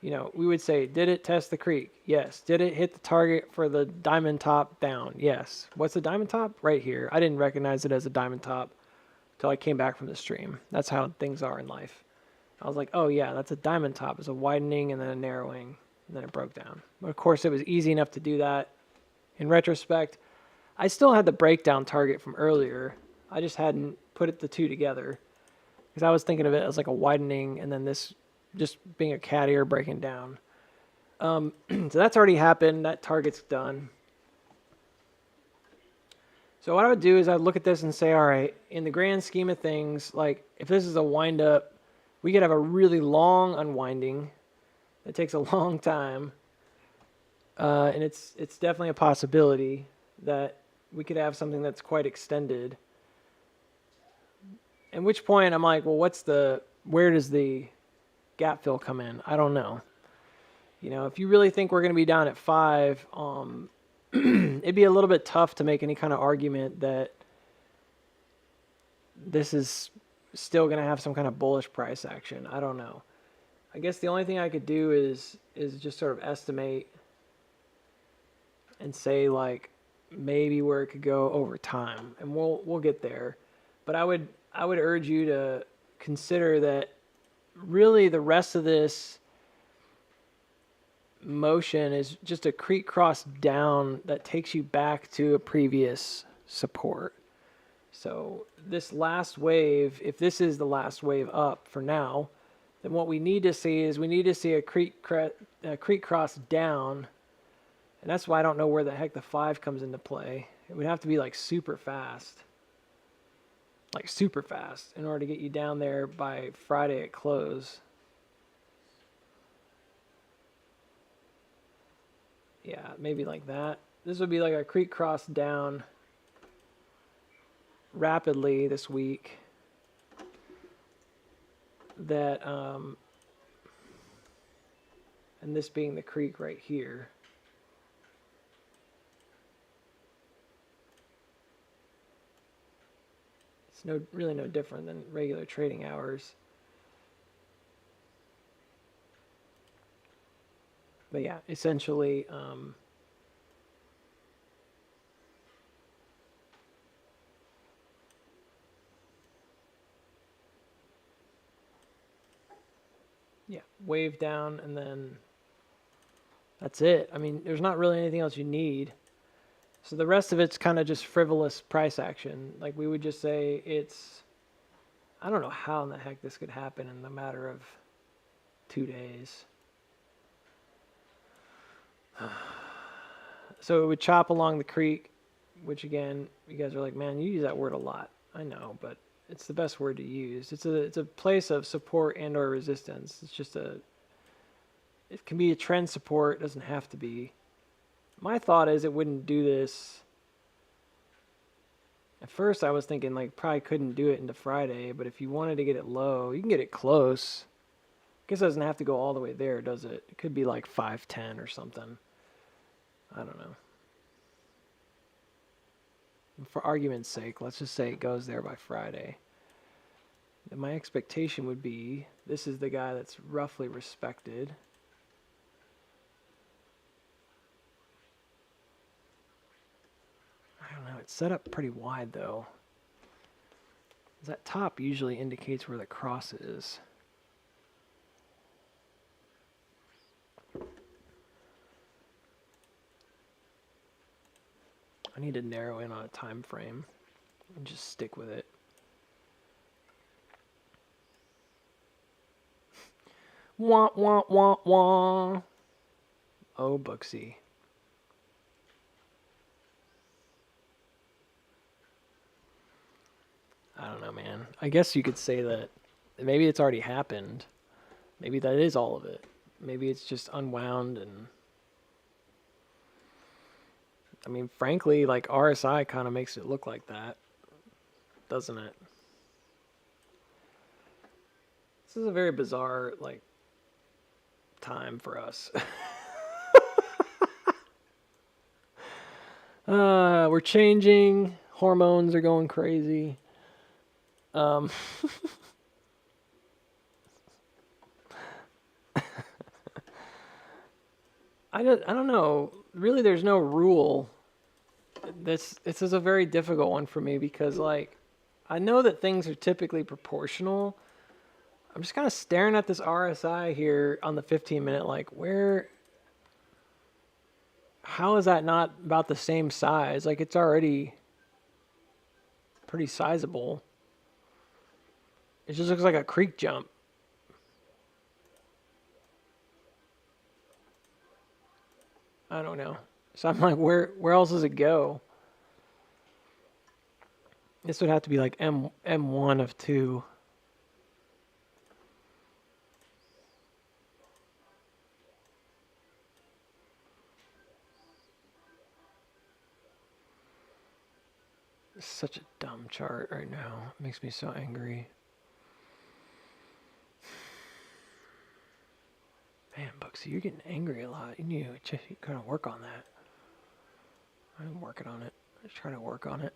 we would say, did it test the creek? Yes. Did it hit the target for the diamond top down? Yes. What's the diamond top? Right here. I didn't recognize it as a diamond top until I came back from the stream. That's how things are in life. I was like, oh yeah, that's a diamond top. It's a widening and then a narrowing, and then it broke down. But of course, it was easy enough to do that. In retrospect, I still had the breakdown target from earlier. I just hadn't put the two together because I was thinking of it as like a widening and then this just being a cat ear breaking down. So that's already happened. That target's done. So what I would do is I'd look at this and say, all right, in the grand scheme of things, like if this is a wind up, we could have a really long unwinding. It takes a long time. And it's definitely a possibility that we could have something that's quite extended. At which point I'm like, well, where does the gap fill come in? I don't know. You know, if you really think we're going to be down at 5, it'd be a little bit tough to make any kind of argument that this is still going to have some kind of bullish price action. I don't know. I guess the only thing I could do is just sort of estimate and say like maybe where it could go over time, and we'll get there. But I would urge you to consider that really the rest of this motion is just a creek cross down that takes you back to a previous support. So this last wave, if this is the last wave up for now, then what we need to see is a creek cross down, and that's why I don't know where the heck the 5 comes into play. It would have to be like super fast in order to get you down there by Friday at close. Yeah, maybe like that. This would be like a creek cross down rapidly this week. That, and this being the creek right here. It's really no different than regular trading hours. But yeah, essentially, yeah, wave down, and then that's it. I mean, there's not really anything else you need. So the rest of it's kind of just frivolous price action. Like we would just say it's, I don't know how in the heck this could happen in the matter of 2 days. So it would chop along the creek, which again, you guys are like, man, you use that word a lot. I know, but it's the best word to use. It's a place of support and or resistance. It's just it can be a trend support. It doesn't have to be. My thought is it wouldn't do this. At first I was thinking like probably couldn't do it into Friday, but if you wanted to get it low, you can get it close. I guess it doesn't have to go all the way there, does it? It could be like 510 or something. I don't know. For argument's sake, let's just say it goes there by Friday. Then my expectation would be this is the guy that's roughly respected. I don't know. It's set up pretty wide though. That top usually indicates where the cross is. I need to narrow in on a time frame and just stick with it. Wah, wah, wah, wah. Oh, Booksy. I don't know, man. I guess you could say that maybe it's already happened. Maybe that is all of it. Maybe it's just unwound and... I mean, frankly, like RSI kind of makes it look like that, doesn't it? This is a very bizarre, like, time for us. We're changing. Hormones are going crazy. I don't know. Really, there's no rule. This is a very difficult one for me because, like, I know that things are typically proportional. I'm just kind of staring at this RSI here on the 15-minute, like, how is that not about the same size? Like, it's already pretty sizable. It just looks like a creek jump. I don't know. So I'm like, where else does it go? This would have to be like M1 of 2. It's such a dumb chart right now. It makes me so angry. Man, See, you're getting angry a lot. You need to kind of work on that. I'm working on it. Just trying to work on it.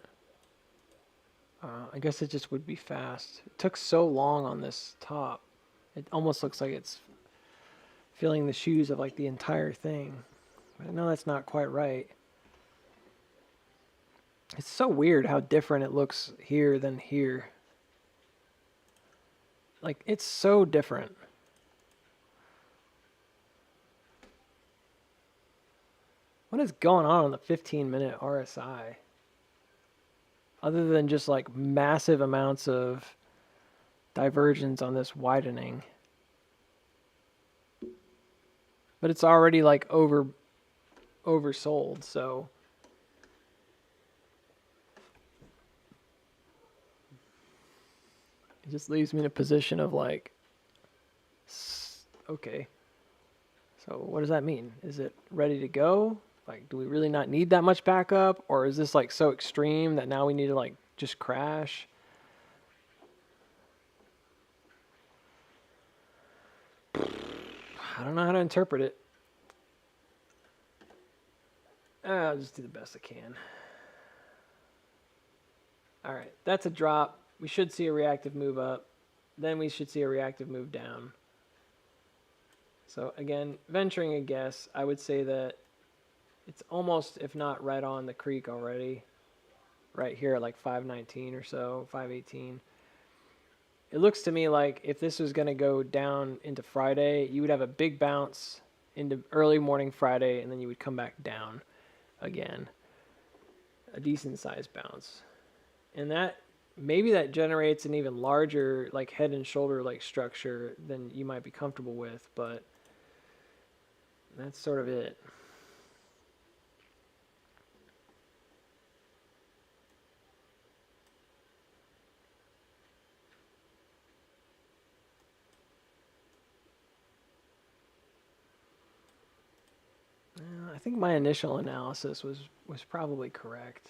I guess it just would be fast. It took so long on this top. It almost looks like it's filling the shoes of like the entire thing. But I know that's not quite right. It's so weird how different it looks here than here. Like, it's so different. What is going on the 15-minute RSI? Other than just like massive amounts of divergence on this widening. But it's already like oversold, so it just leaves me in a position of like, okay, so what does that mean? Is it ready to go? Like, do we really not need that much backup? Or is this like so extreme that now we need to like just crash? I don't know how to interpret it. I'll just do the best I can. All right, that's a drop. We should see a reactive move up. Then we should see a reactive move down. So again, venturing a guess, I would say that it's almost, if not right on the creek already. Right here at like 519 or so, 518. It looks to me like if this was going to go down into Friday, you would have a big bounce into early morning Friday, and then you would come back down again. A decent sized bounce. And that, maybe that generates an even larger like head and shoulder like structure than you might be comfortable with, but that's sort of it. I think my initial analysis was probably correct.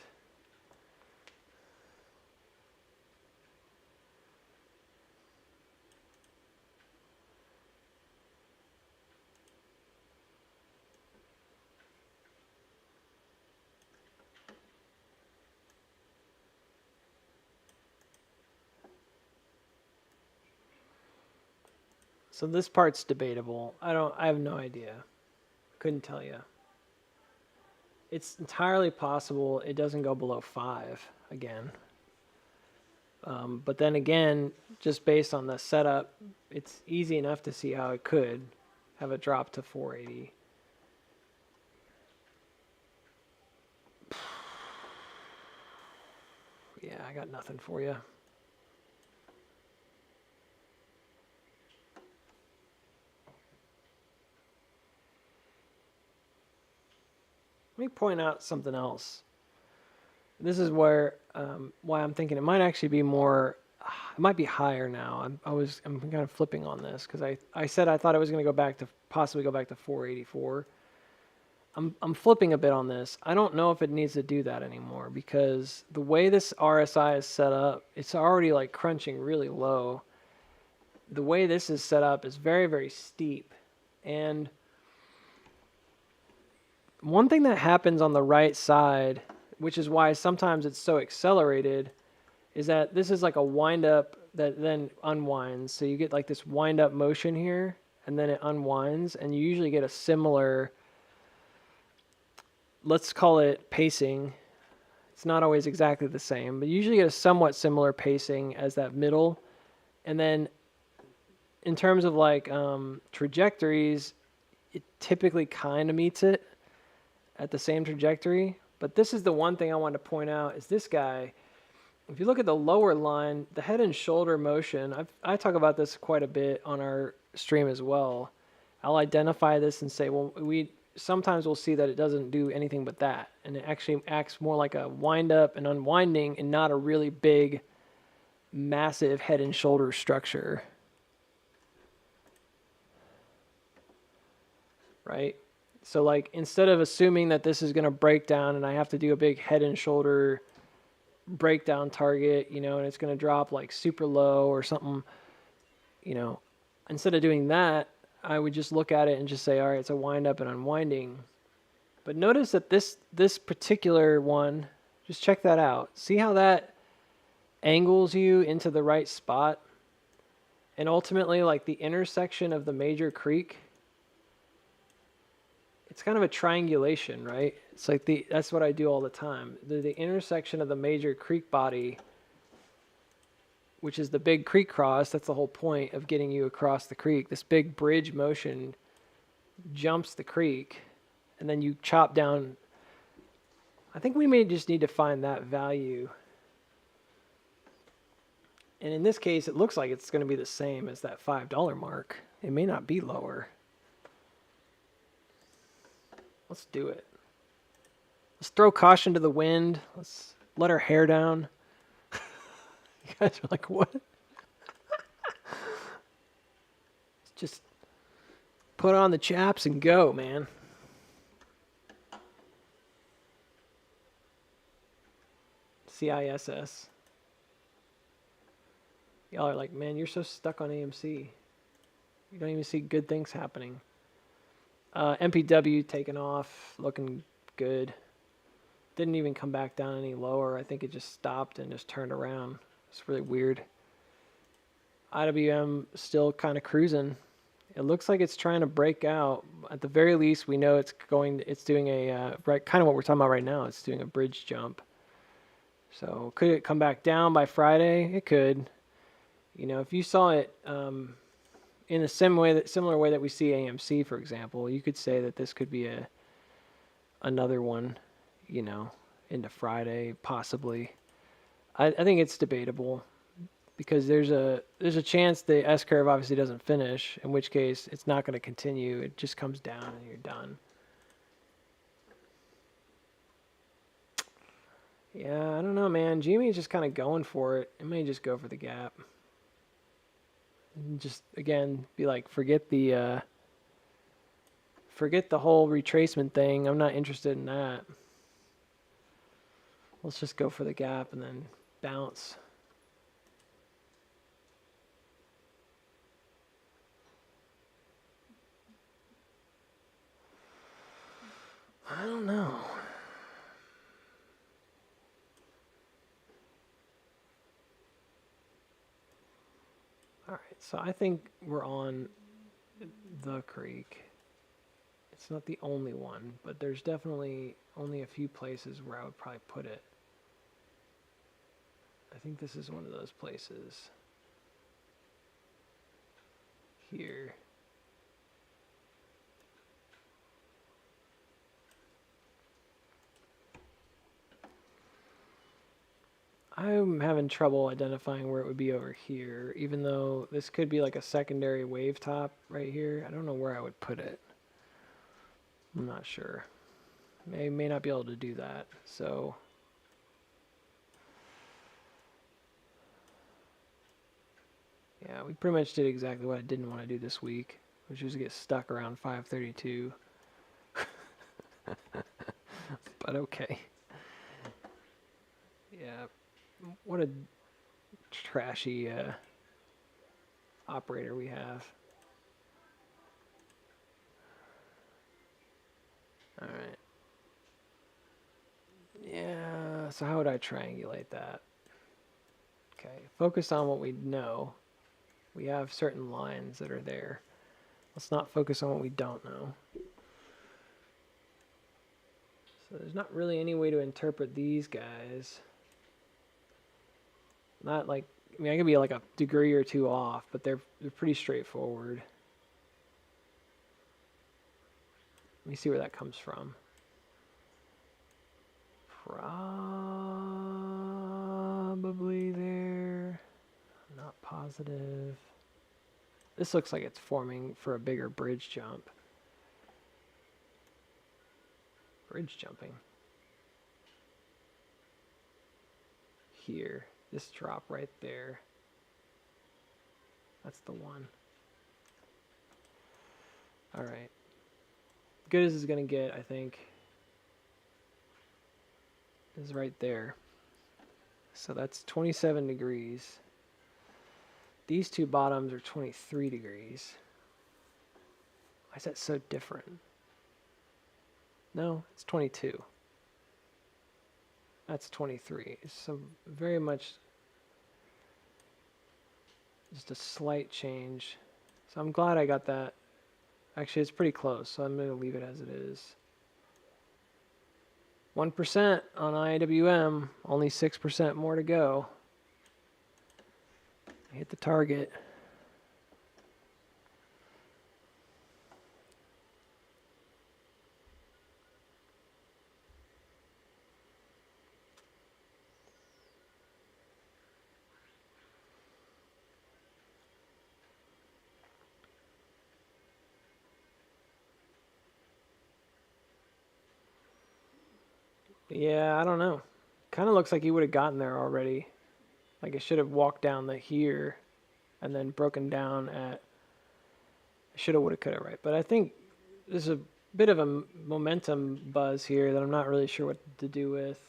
So this part's debatable. I have no idea. Couldn't tell you. It's entirely possible it doesn't go below 5 again. But then again, just based on the setup, it's easy enough to see how it could have a drop to 480. Yeah, I got nothing for you. Let me point out something else. This is where why I'm thinking it might actually be more. It might be higher now. I'm kind of flipping on this because I said I thought it was going to go back to possibly go back to 484. I'm flipping a bit on this. I don't know if it needs to do that anymore because the way this RSI is set up, it's already like crunching really low. The way this is set up is very, very steep. And one thing that happens on the right side, which is why sometimes it's so accelerated, is that this is like a wind up that then unwinds. So you get like this wind up motion here, and then it unwinds, and you usually get a similar, let's call it pacing. It's not always exactly the same, but you usually get a somewhat similar pacing as that middle. And then in terms of like trajectories, it typically kind of meets it at the same trajectory. But this is the one thing I want to point out is this guy. If you look at the lower line, the head and shoulder motion, I talk about this quite a bit on our stream as well. I'll identify this and say, well, sometimes we'll see that it doesn't do anything but that. And it actually acts more like a wind up and unwinding and not a really big, massive head and shoulder structure. Right? So like instead of assuming that this is going to break down and I have to do a big head and shoulder breakdown target, and it's going to drop like super low or something, instead of doing that, I would just look at it and just say, all right, it's a wind up and unwinding. But notice that this particular one, just check that out. See how that angles you into the right spot? And ultimately, like the intersection of the major creek, it's kind of a triangulation, right? It's like that's what I do all the time. The intersection of the major creek body, which is the big creek cross, that's the whole point of getting you across the creek. This big bridge motion jumps the creek, and then you chop down. I think we may just need to find that value. And in this case, it looks like it's going to be the same as that $5 mark. It may not be lower. Let's do it. Let's throw caution to the wind. Let's let our hair down. You guys are like, what? Let's just put on the chaps and go, man. CISS. Y'all are like, man, you're so stuck on AMC. You don't even see good things happening. MPW taking off, looking good. Didn't even come back down any lower. I think it just stopped and just turned around. It's really weird. IWM still kind of cruising. It looks like it's trying to break out. At the very least, we know it's doing a, right, kind of what we're talking about right now. It's doing a bridge jump. So could it come back down by Friday? It could. You know, if you saw it in a similar way that we see AMC, for example, you could say that this could be another one, you know, into Friday, possibly. I think it's debatable because there's a chance the S curve obviously doesn't finish, in which case it's not going to continue. It just comes down and you're done. Yeah, I don't know, man. Jimmy's just kind of going for it. It may just go for the gap. And just again, be like, forget the whole retracement thing. I'm not interested in that. Let's just go for the gap and then bounce. I don't know. All right, so I think we're on the creek. It's not the only one, but there's definitely only a few places where I would probably put it. I think this is one of those places. Here. I'm having trouble identifying where it would be over here, even though this could be like a secondary wave top right here. I don't know where I would put it. I'm not sure. May not be able to do that. So yeah, we pretty much did exactly what I didn't want to do this week, which was get stuck around 532. But okay. Yeah, what a trashy operator we have. All right. Yeah, so how would I triangulate that? Okay, focus on what we know. We have certain lines that are there. Let's not focus on what we don't know. So there's not really any way to interpret these guys. Not like, I mean, I could be like a degree or two off, but they're pretty straightforward. Let me see where that comes from. Probably there. I'm not positive. This looks like it's forming for a bigger bridge jump. Bridge jumping. Here. This drop right there. That's the one. Alright. Good as it's going to get, I think, is right there. So that's 27 degrees. These two bottoms are 23 degrees. is that so different? No, it's 22. That's 23. So very much just a slight change. So I'm glad I got that. Actually, it's pretty close, so I'm going to leave it as it is. 1% on IWM, only 6% more to go. Hit the target. Yeah, I don't know. Kind of looks like he would have gotten there already. Like it should have walked down the here and then broken down at shoulda, woulda, coulda, right? But I think there's a bit of a momentum buzz here that I'm not really sure what to do with.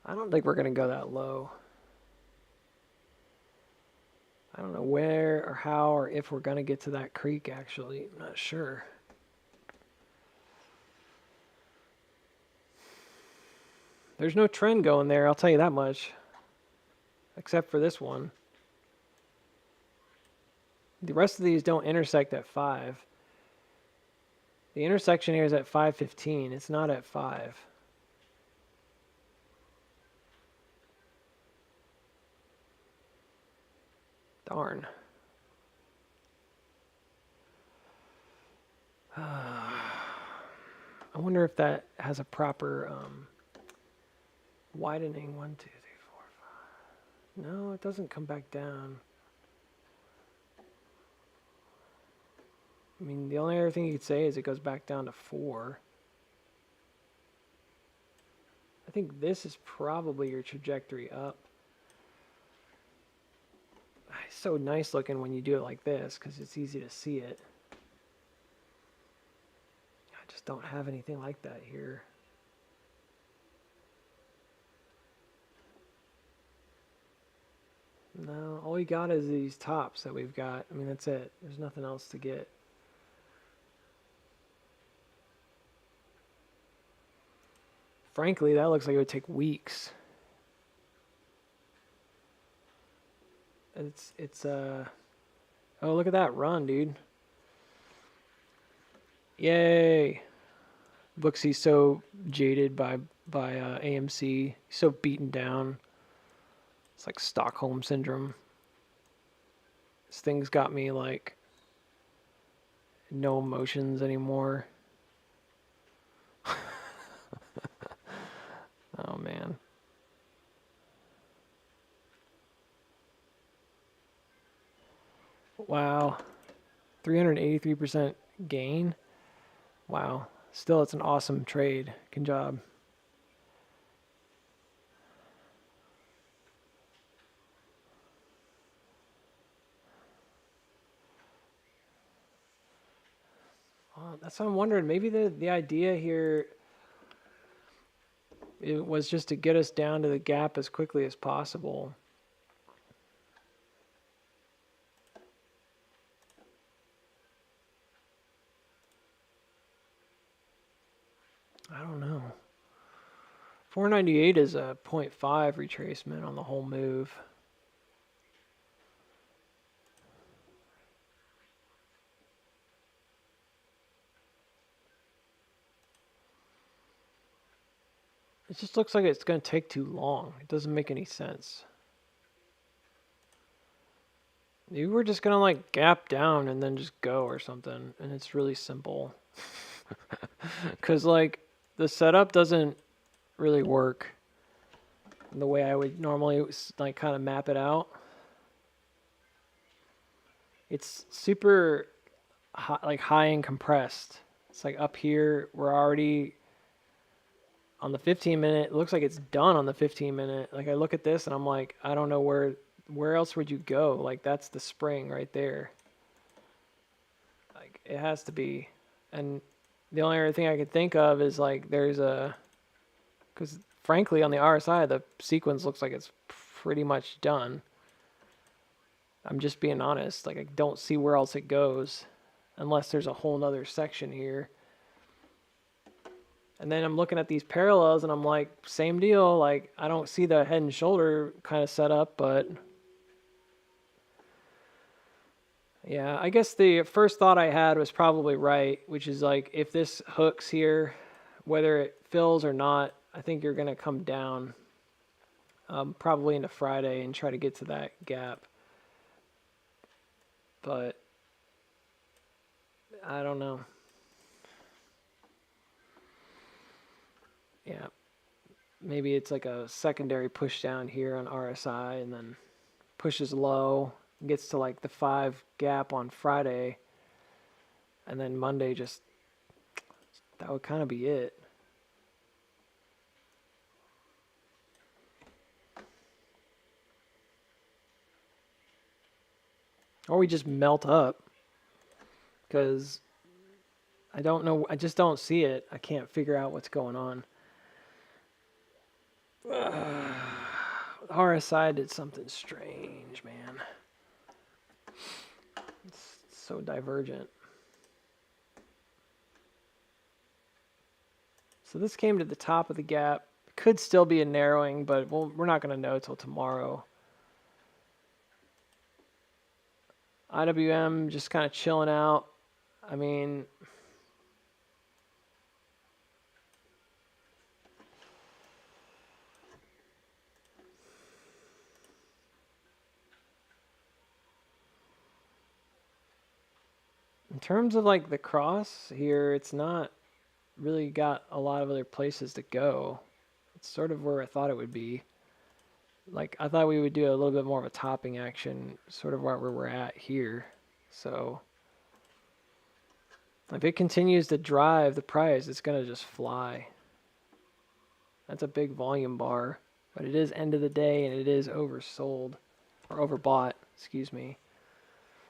I don't think we're going to go that low. I don't know where or how or if we're going to get to that creek, actually. I'm not sure. There's no trend going there, I'll tell you that much. Except for this one. The rest of these don't intersect at 5. The intersection here is at 5:15. It's not at 5. Darn. I wonder if that has a proper widening. 1, 2, 3, 4, 5. No, it doesn't come back down. I mean, the only other thing you could say is it goes back down to 4. I think this is probably your trajectory up. It's so nice looking when you do it like this because it's easy to see it. I just don't have anything like that here. No, all we got is these tops that we've got. I mean, that's it. There's nothing else to get. Frankly, that looks like it would take weeks. Oh, look at that run, dude. Yay. Looks he's so jaded by AMC. He's so beaten down. It's like Stockholm syndrome. This thing's got me like no emotions anymore. Oh man. Wow. 383% gain. Wow. Still, it's an awesome trade. Good job. Well, that's what I'm wondering. Maybe the idea here it was just to get us down to the gap as quickly as possible. I don't know. 498 is a 0.5 retracement on the whole move. It just looks like it's going to take too long. It doesn't make any sense. Maybe we're just going to like gap down and then just go or something. And it's really simple. Because like the setup doesn't really work the way I would normally like kind of map it out. It's super high, like high and compressed. It's like up here, we're already on the 15-minute. It looks like it's done on the 15-minute. Like I look at this and I'm like, I don't know where else would you go? Like that's the spring right there. Like it has to be. And the only other thing I could think of is like there's because frankly on the RSI the sequence looks like it's pretty much done. I'm just being honest. Like, I don't see where else it goes unless there's a whole nother section here. And then I'm looking at these parallels and I'm like, same deal. Like, I don't see the head and shoulder kind of set up, but yeah, I guess the first thought I had was probably right, which is like, if this hooks here, whether it fills or not, I think you're going to come down probably into Friday and try to get to that gap. But I don't know. Yeah, maybe it's like a secondary push down here on RSI and then pushes low, gets to like the 5 gap on Friday, and then Monday just, that would kind of be it. Or we just melt up, because I don't know, I just don't see it. I can't figure out what's going on. RSI did something strange, man. It's so divergent. So this came to the top of the gap. Could still be a narrowing, but we're not going to know till tomorrow. IWM just kind of chilling out. I mean, in terms of like the cross here, it's not really got a lot of other places to go. It's sort of where I thought it would be. Like, I thought we would do a little bit more of a topping action, sort of where we're at here. So if it continues to drive the price, it's going to just fly. That's a big volume bar, but it is end of the day and it is oversold or overbought, excuse me.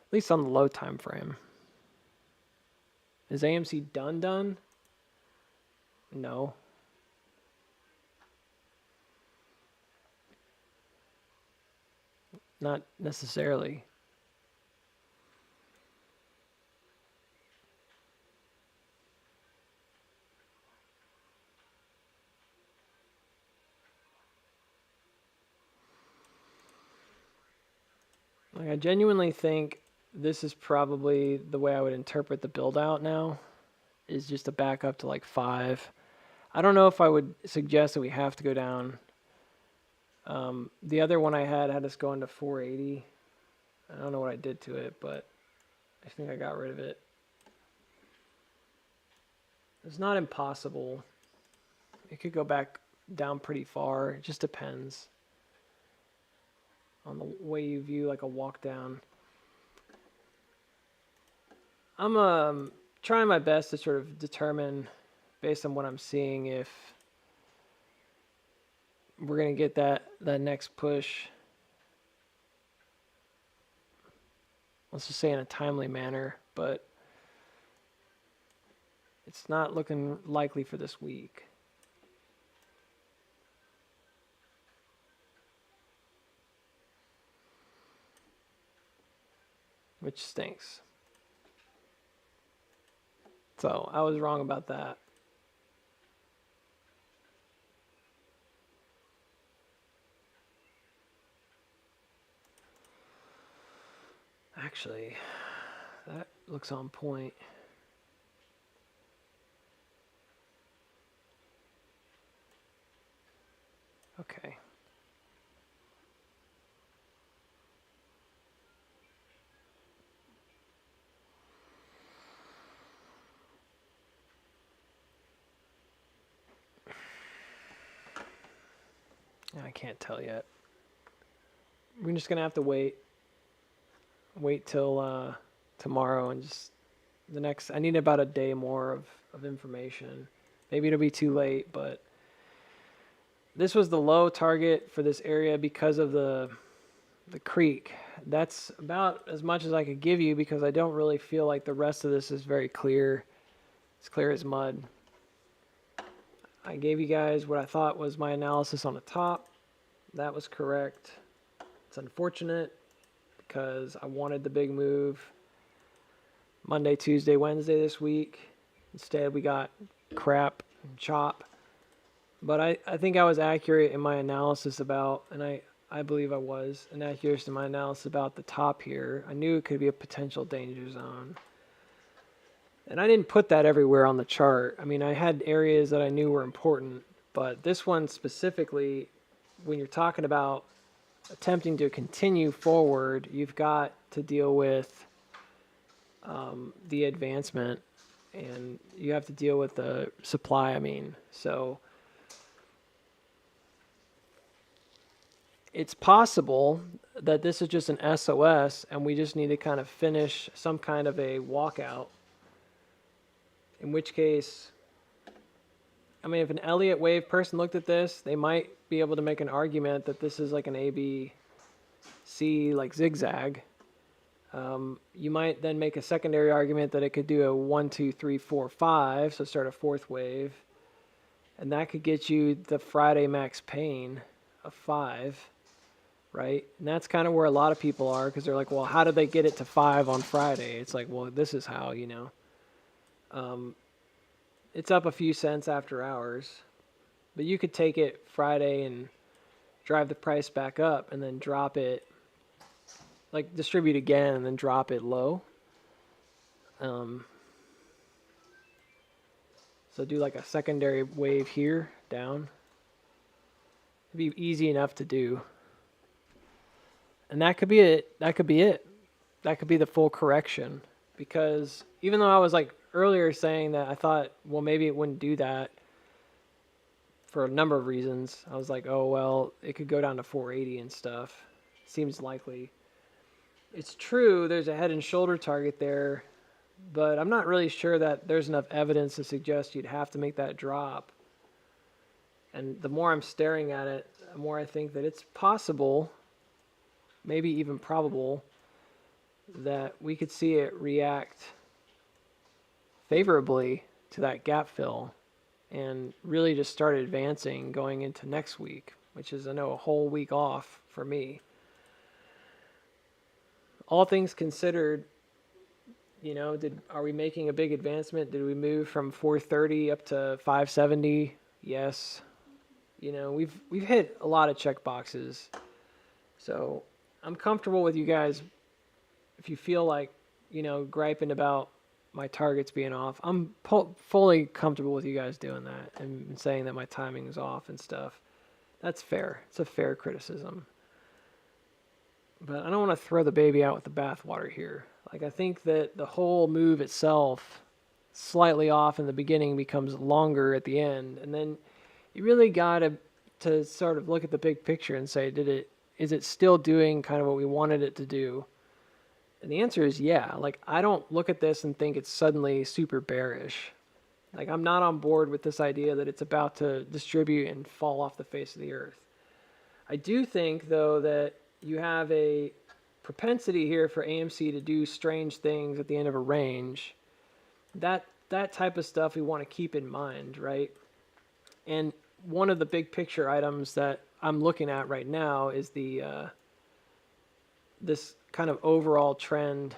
At least on the low time frame. Is AMC done? No. Not necessarily. Like, I genuinely think this is probably the way I would interpret the build out now, is just to back up to like 5. I don't know if I would suggest that we have to go down. The other one I had us going to 480. I don't know what I did to it, but I think I got rid of it. It's not impossible. It could go back down pretty far. It just depends on the way you view like a walk down. I'm trying my best to sort of determine, based on what I'm seeing, if we're going to get that next push, let's just say in a timely manner, but it's not looking likely for this week. Which stinks. So I was wrong about that. Actually, that looks on point. Okay. I can't tell yet. We're just gonna have to wait till tomorrow and just the next. I need about a day more of information. Maybe it'll be too late, but this was the low target for this area because of the creek. That's about as much as I could give you because I don't really feel like the rest of this is very clear. It's clear as mud. I gave you guys what I thought was my analysis on the top. That was correct. It's unfortunate because I wanted the big move Monday, Tuesday, Wednesday this week. Instead, we got crap and chop. But I think I was accurate in my analysis about, and I believe I was inaccurate in my analysis about the top here. I knew it could be a potential danger zone. And I didn't put that everywhere on the chart. I mean, I had areas that I knew were important, but this one specifically, when you're talking about attempting to continue forward, you've got to deal with the advancement, and you have to deal with the supply, I mean. So it's possible that this is just an SOS and we just need to kind of finish some kind of a walkout. In which case, I mean, if an Elliott wave person looked at this, they might be able to make an argument that this is like an ABC like zigzag. You might then make a secondary argument that it could do a 1, 2, 3, 4, 5, so start a fourth wave. And that could get you the Friday max pain of 5. Right? And that's kind of where a lot of people are, because they're like, well, how did they get it to 5 on Friday? It's like, well, this is how, you know. It's up a few cents after hours, but you could take it Friday and drive the price back up and then drop it, like distribute again and then drop it low. So do like a secondary wave here, down. It'd be easy enough to do. And that could be it. That could be it. That could be the full correction. Because even though I was like earlier saying that I thought, well, maybe it wouldn't do that for a number of reasons. I was like, oh, well, it could go down to 480 and stuff. Seems likely. It's true, there's a head and shoulder target there, but I'm not really sure that there's enough evidence to suggest you'd have to make that drop. And the more I'm staring at it, the more I think that it's possible, maybe even probable, that we could see it react favorably to that gap fill and really just start advancing going into next week, which is, I know, a whole week off for me. All things considered, you know, are we making a big advancement? Did we move from 430 up to 570? Yes. You know, we've hit a lot of check boxes. So I'm comfortable with you guys. If you feel like, you know, griping about my targets being off, I'm fully comfortable with you guys doing that and saying that my timing is off and stuff. That's fair. It's a fair criticism. But I don't want to throw the baby out with the bathwater here. Like, I think that the whole move itself, slightly off in the beginning, becomes longer at the end. And then you really got to sort of look at the big picture and say, is it still doing kind of what we wanted it to do? And the answer is yeah. Like, I don't look at this and think it's suddenly super bearish. Like, I'm not on board with this idea that it's about to distribute and fall off the face of the earth. I do think, though, that you have a propensity here for AMC to do strange things at the end of a range. That type of stuff we want to keep in mind, right? And one of the big picture items that I'm looking at right now is the this kind of overall trend,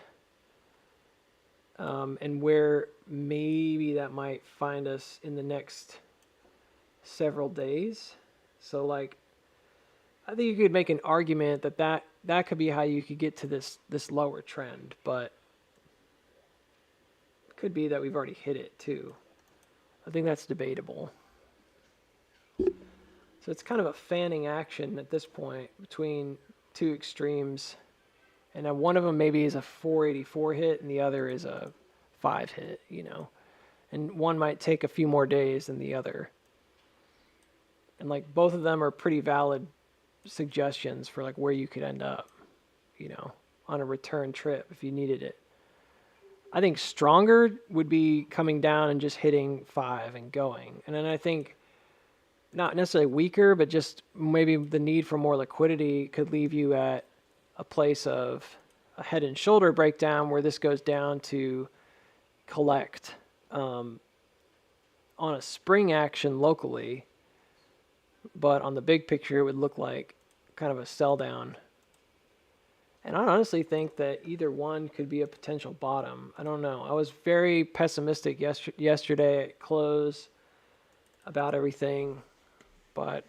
and where maybe that might find us in the next several days. So, like, I think you could make an argument that could be how you could get to this lower trend, but it could be that we've already hit it too. I think that's debatable. So it's kind of a fanning action at this point between two extremes. And one of them maybe is a 484 hit and the other is a 5 hit, you know. And one might take a few more days than the other. And like both of them are pretty valid suggestions for like where you could end up, you know, on a return trip if you needed it. I think stronger would be coming down and just hitting 5 and going. And then I think not necessarily weaker, but just maybe the need for more liquidity could leave you at a place of a head and shoulder breakdown where this goes down to collect on a spring action locally, but on the big picture it would look like kind of a sell down And I honestly think that either one could be a potential bottom. I don't know. I was very pessimistic yesterday at close about everything, but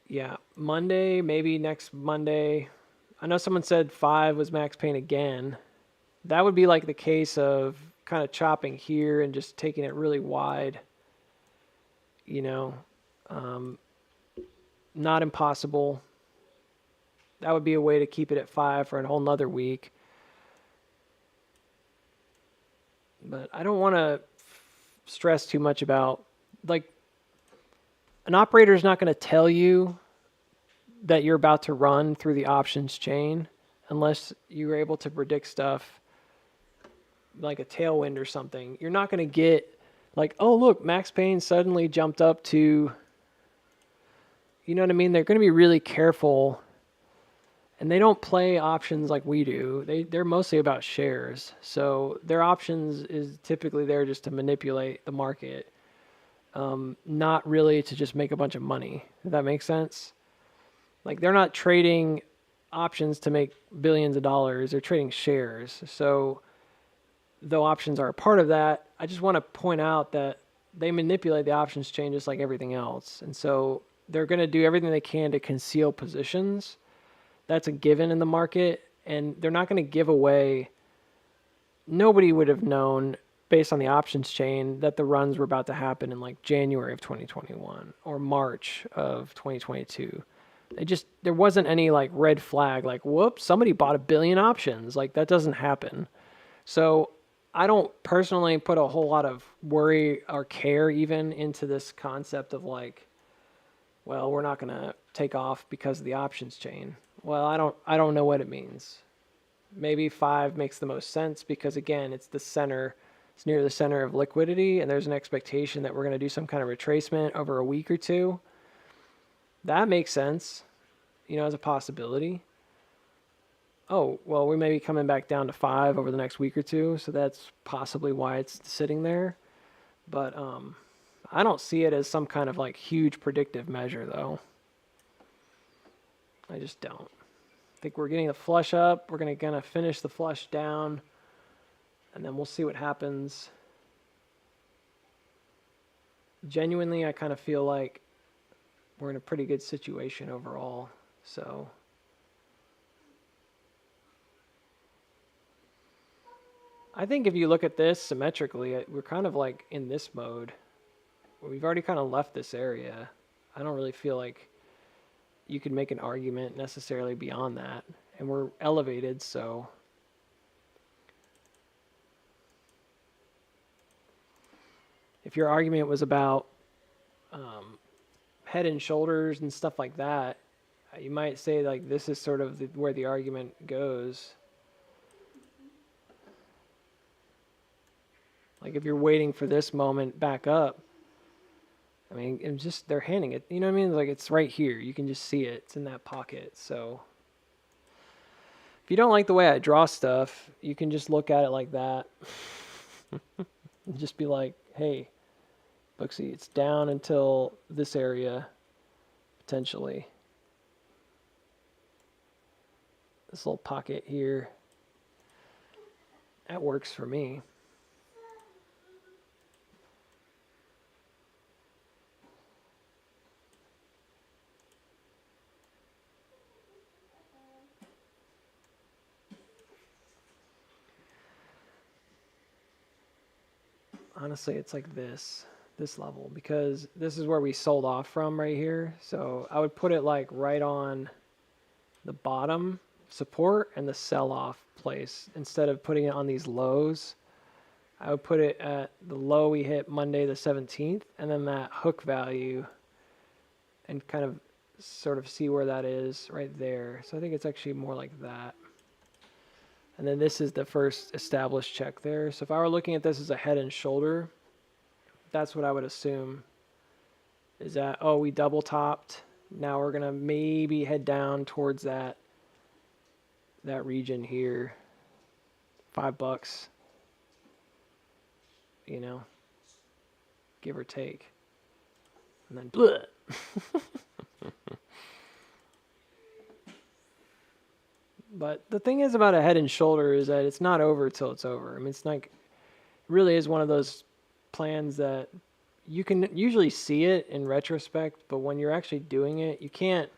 yeah, Monday, maybe next Monday. I know someone said 5 was max pain again. That would be like the case of kind of chopping here and just taking it really wide, you know. Um, Not impossible. That would be a way to keep it at 5 for a whole nother week. But I don't want to stress too much about, like, an operator is not going to tell you that you're about to run through the options chain unless you're able to predict stuff like a tailwind or something. You're not going to get like, oh, look, Max Payne suddenly jumped up to, you know what I mean? They're going to be really careful, and they don't play options like we do. They're mostly about shares. So their options is typically there just to manipulate the market, not really to just make a bunch of money. Does that make sense? Like, they're not trading options to make billions of dollars. They're trading shares. So though options are a part of that, I just want to point out that they manipulate the options chain just like everything else. And so they're going to do everything they can to conceal positions. That's a given in the market. And they're not going to give away. Nobody would have known based on the options chain that the runs were about to happen in like January of 2021 or March of 2022. There wasn't any like red flag, like, whoops, somebody bought 1 billion options. Like, that doesn't happen. So I don't personally put a whole lot of worry or care even into this concept of like, well, we're not going to take off because of the options chain. Well, I don't know what it means. Maybe 5 makes the most sense because again, it's the center. It's near the center of liquidity, and there's an expectation that we're going to do some kind of retracement over a week or two. That makes sense, as a possibility. Oh, well, we may be coming back down to 5 over the next week or two, so that's possibly why it's sitting there. But I don't see it as some kind of like huge predictive measure, though. I just don't. I think we're getting the flush up. We're going to finish the flush down, and then we'll see what happens. Genuinely, I kind of feel like we're in a pretty good situation overall. So I think if you look at this symmetrically, we're kind of like in this mode. We've already kind of left this area. I don't really feel like you could make an argument necessarily beyond that. And we're elevated, so if your argument was about head and shoulders and stuff like that, you might say like this is sort of where the argument goes. Like if you're waiting for this moment back up, I mean, it's just they're handing it. You know what I mean? Like it's right here. You can just see it. It's in that pocket. So if you don't like the way I draw stuff, you can just look at it like that. And just be like, hey, Booksy, it's down until this area, potentially. This little pocket here. That works for me. Honestly, it's like this level, because this is where we sold off from right here. So I would put it like right on the bottom support and the sell-off place instead of putting it on these lows. I would put it at the low we hit Monday the 17th and then that hook value and kind of sort of see where that is right there. So I think it's actually more like that. And then this is the first established check there. So if I were looking at this as a head and shoulder, that's what I would assume is that, oh, we double topped. Now we're going to maybe head down towards that region here. $5, give or take. And then, bleh. But the thing is about a head and shoulder is that it's not over till it's over. I mean, it's like, it really is one of those plans that you can usually see it in retrospect, but when you're actually doing it, you can't.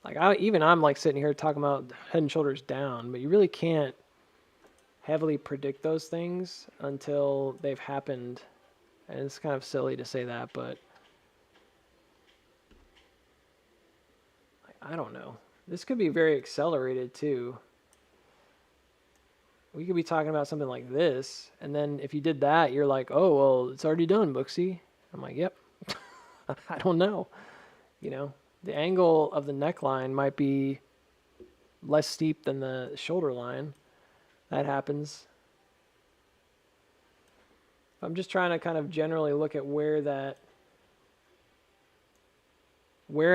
Like I'm like sitting here talking about head and shoulders down, but you really can't heavily predict those things until they've happened. And it's kind of silly to say that, but I don't know. This could be very accelerated too. We could be talking about something like this, and then if you did that, you're like, oh, well, it's already done, Booksy. I'm like, yep. I don't know. You know, the angle of the neckline might be less steep than the shoulder line. That happens. I'm just trying to kind of generally look at where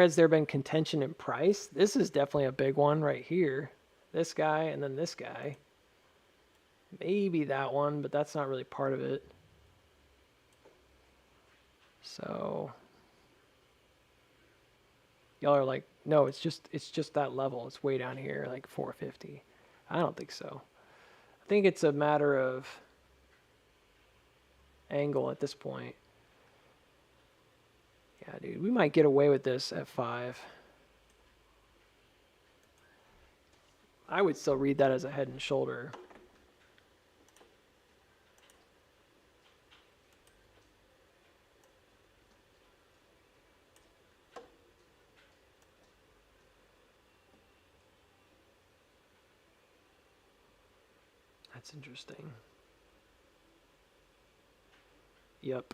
has there been contention in price? This is definitely a big one right here. This guy and then this guy. Maybe that one, but that's not really part of it. So y'all are like, no, it's just that level. It's way down here, like 450. I don't think so. I think it's a matter of angle at this point. Yeah, dude, we might get away with this at 5. I would still read that as a head and shoulder. That's interesting. Yep.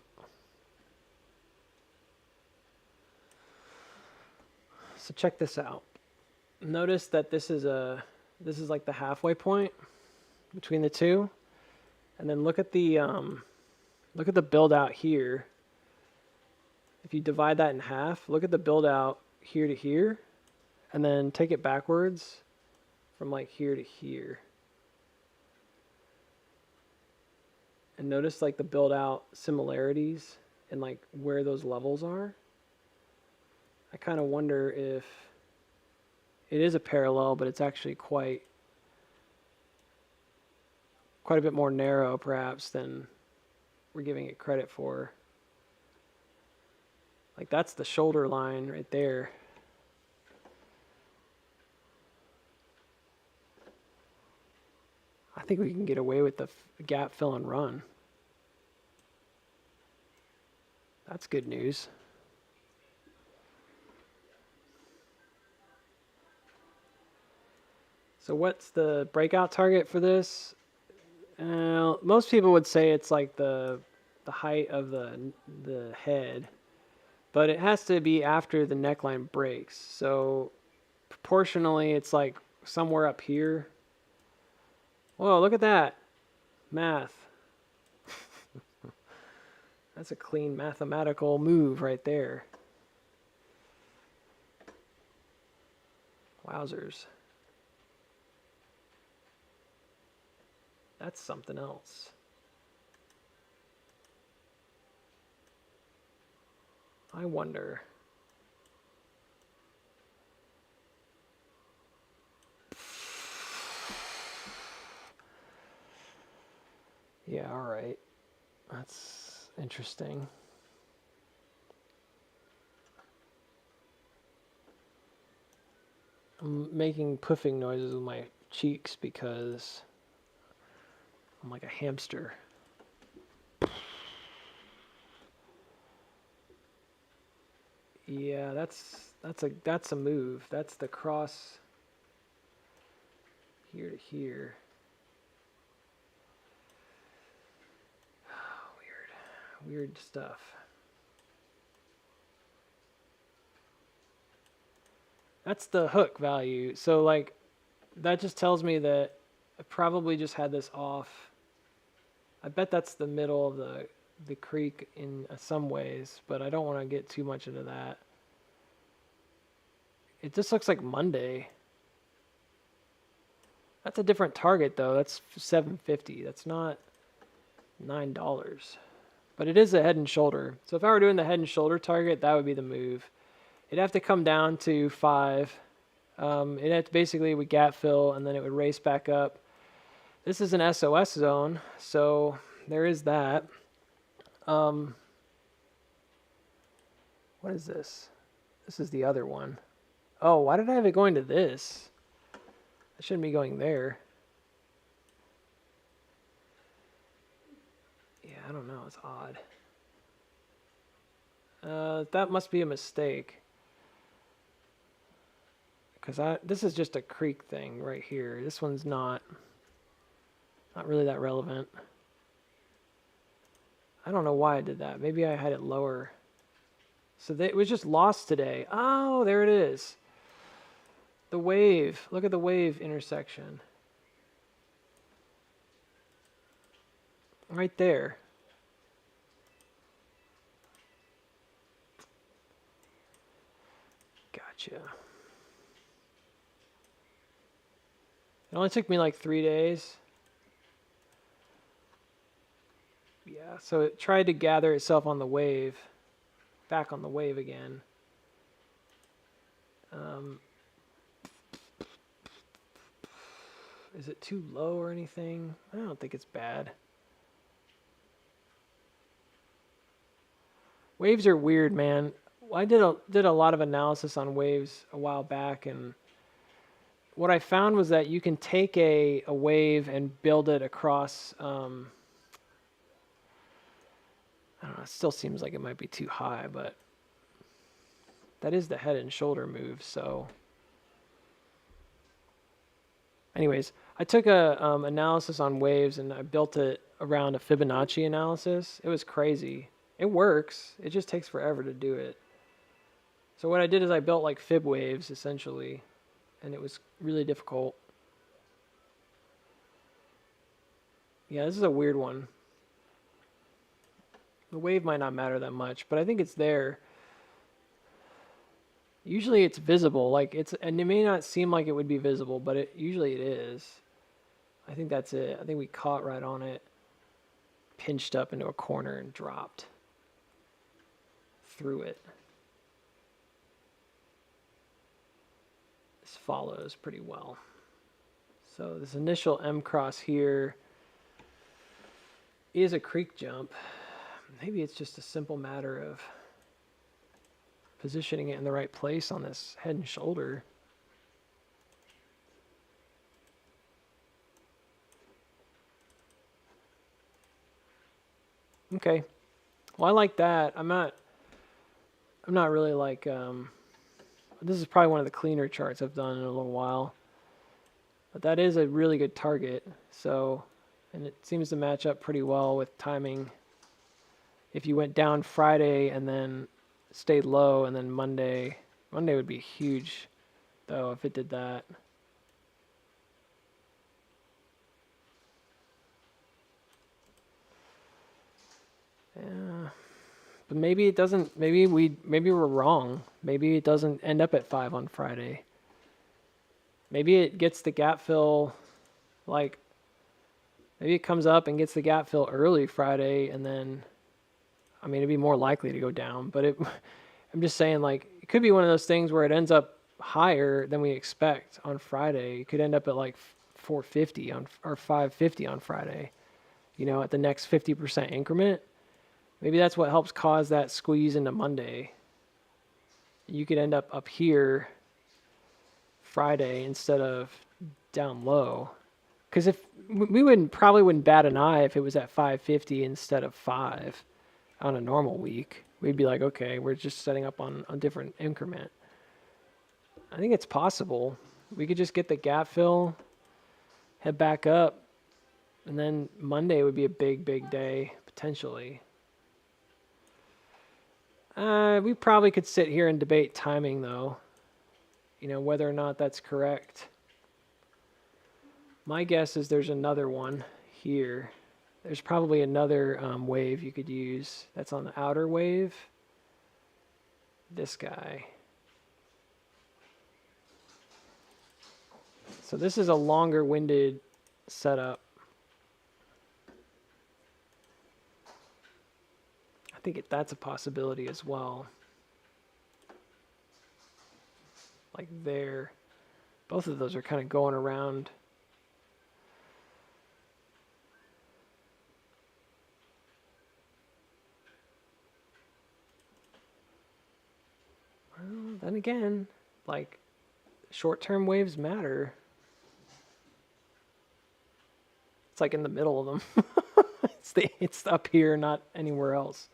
So check this out. Notice that this is like the halfway point between the two, and then look at the build out here. If you divide that in half, look at the build out here to here, and then take it backwards from like here to here. And notice like the build out similarities and like where those levels are. I kind of wonder if it is a parallel, but it's actually quite a bit more narrow perhaps than we're giving it credit for. Like that's the shoulder line right there. I think we can get away with the gap fill and run. That's good news. So what's the breakout target for this? Most people would say it's like the height of the head, but it has to be after the neckline breaks. So proportionally, it's like somewhere up here. Whoa, look at that. Math. That's a clean mathematical move right there. Wowzers. That's something else. I wonder. Yeah, all right. That's interesting. I'm making puffing noises with my cheeks because I'm like a hamster. Yeah, that's a move. That's the cross here to here. Weird stuff. That's the hook value. So like that just tells me that I probably just had this off. I bet that's the middle of the creek in some ways, but I don't want to get too much into that. It just looks like Monday. That's a different target though. That's $7.50. That's not $9. But it is a head and shoulder. So if I were doing the head and shoulder target, that would be the move. It'd have to come down to 5. It had to basically would gap fill and then it would race back up. This is an SOS zone, so there is that. What is this? This is the other one. Oh, why did I have it going to this? I shouldn't be going there. Yeah, I don't know. It's odd. That must be a mistake. Because this is just a creek thing right here. This one's not really that relevant. I don't know why I did that. Maybe I had it lower. So it was just lost today. Oh, there it is. The wave. Look at the wave intersection. Right there. Gotcha. It only took me like 3 days. Yeah, so it tried to gather itself on the wave. Back on the wave again. Is it too low or anything? I don't think it's bad. Waves are weird, man. I did a lot of analysis on waves a while back, and what I found was that you can take a wave and build it across. I don't know. It still seems like it might be too high, but that is the head and shoulder move. So, anyways, I took a analysis on waves and I built it around a Fibonacci analysis. It was crazy. It works. It just takes forever to do it. So what I did is I built like fib waves essentially, and it was really difficult. Yeah, this is a weird one. The wave might not matter that much, but I think it's there. Usually it's visible, and it may not seem like it would be visible, but usually it is. I think that's it. I think we caught right on it, pinched up into a corner and dropped through it. This follows pretty well. So this initial M cross here is a creek jump. Maybe it's just a simple matter of positioning it in the right place on this head and shoulder. Okay. Well, I like that. I'm not really like, this is probably one of the cleaner charts I've done in a little while. But that is a really good target. So, and it seems to match up pretty well with timing. If you went down Friday and then stayed low, and then Monday would be huge, though, if it did that. Yeah, but maybe it doesn't. Maybe we're wrong. Maybe it doesn't end up at 5 on Friday. Maybe it gets the gap fill, like maybe it comes up and gets the gap fill early Friday, and then, I mean, it'd be more likely to go down. But I'm just saying, like, it could be one of those things where it ends up higher than we expect on Friday. It could end up at like 450 or 550 on Friday, at the next 50% increment. Maybe that's what helps cause that squeeze into Monday. You could end up here Friday instead of down low. Because if we probably wouldn't bat an eye if it was at 550 instead of 5 on a normal week. We'd be like, okay, we're just setting up on a different increment. I think it's possible. We could just get the gap fill, head back up, and then Monday would be a big, big day, potentially. We probably could sit here and debate timing, though, whether or not that's correct. My guess is there's another one here. There's probably another wave you could use that's on the outer wave. This guy. So this is a longer winded setup. I think that's a possibility as well. Like there. Both of those are kind of going around. Well, then again, like, short-term waves matter. It's like in the middle of them. It's up here, not anywhere else.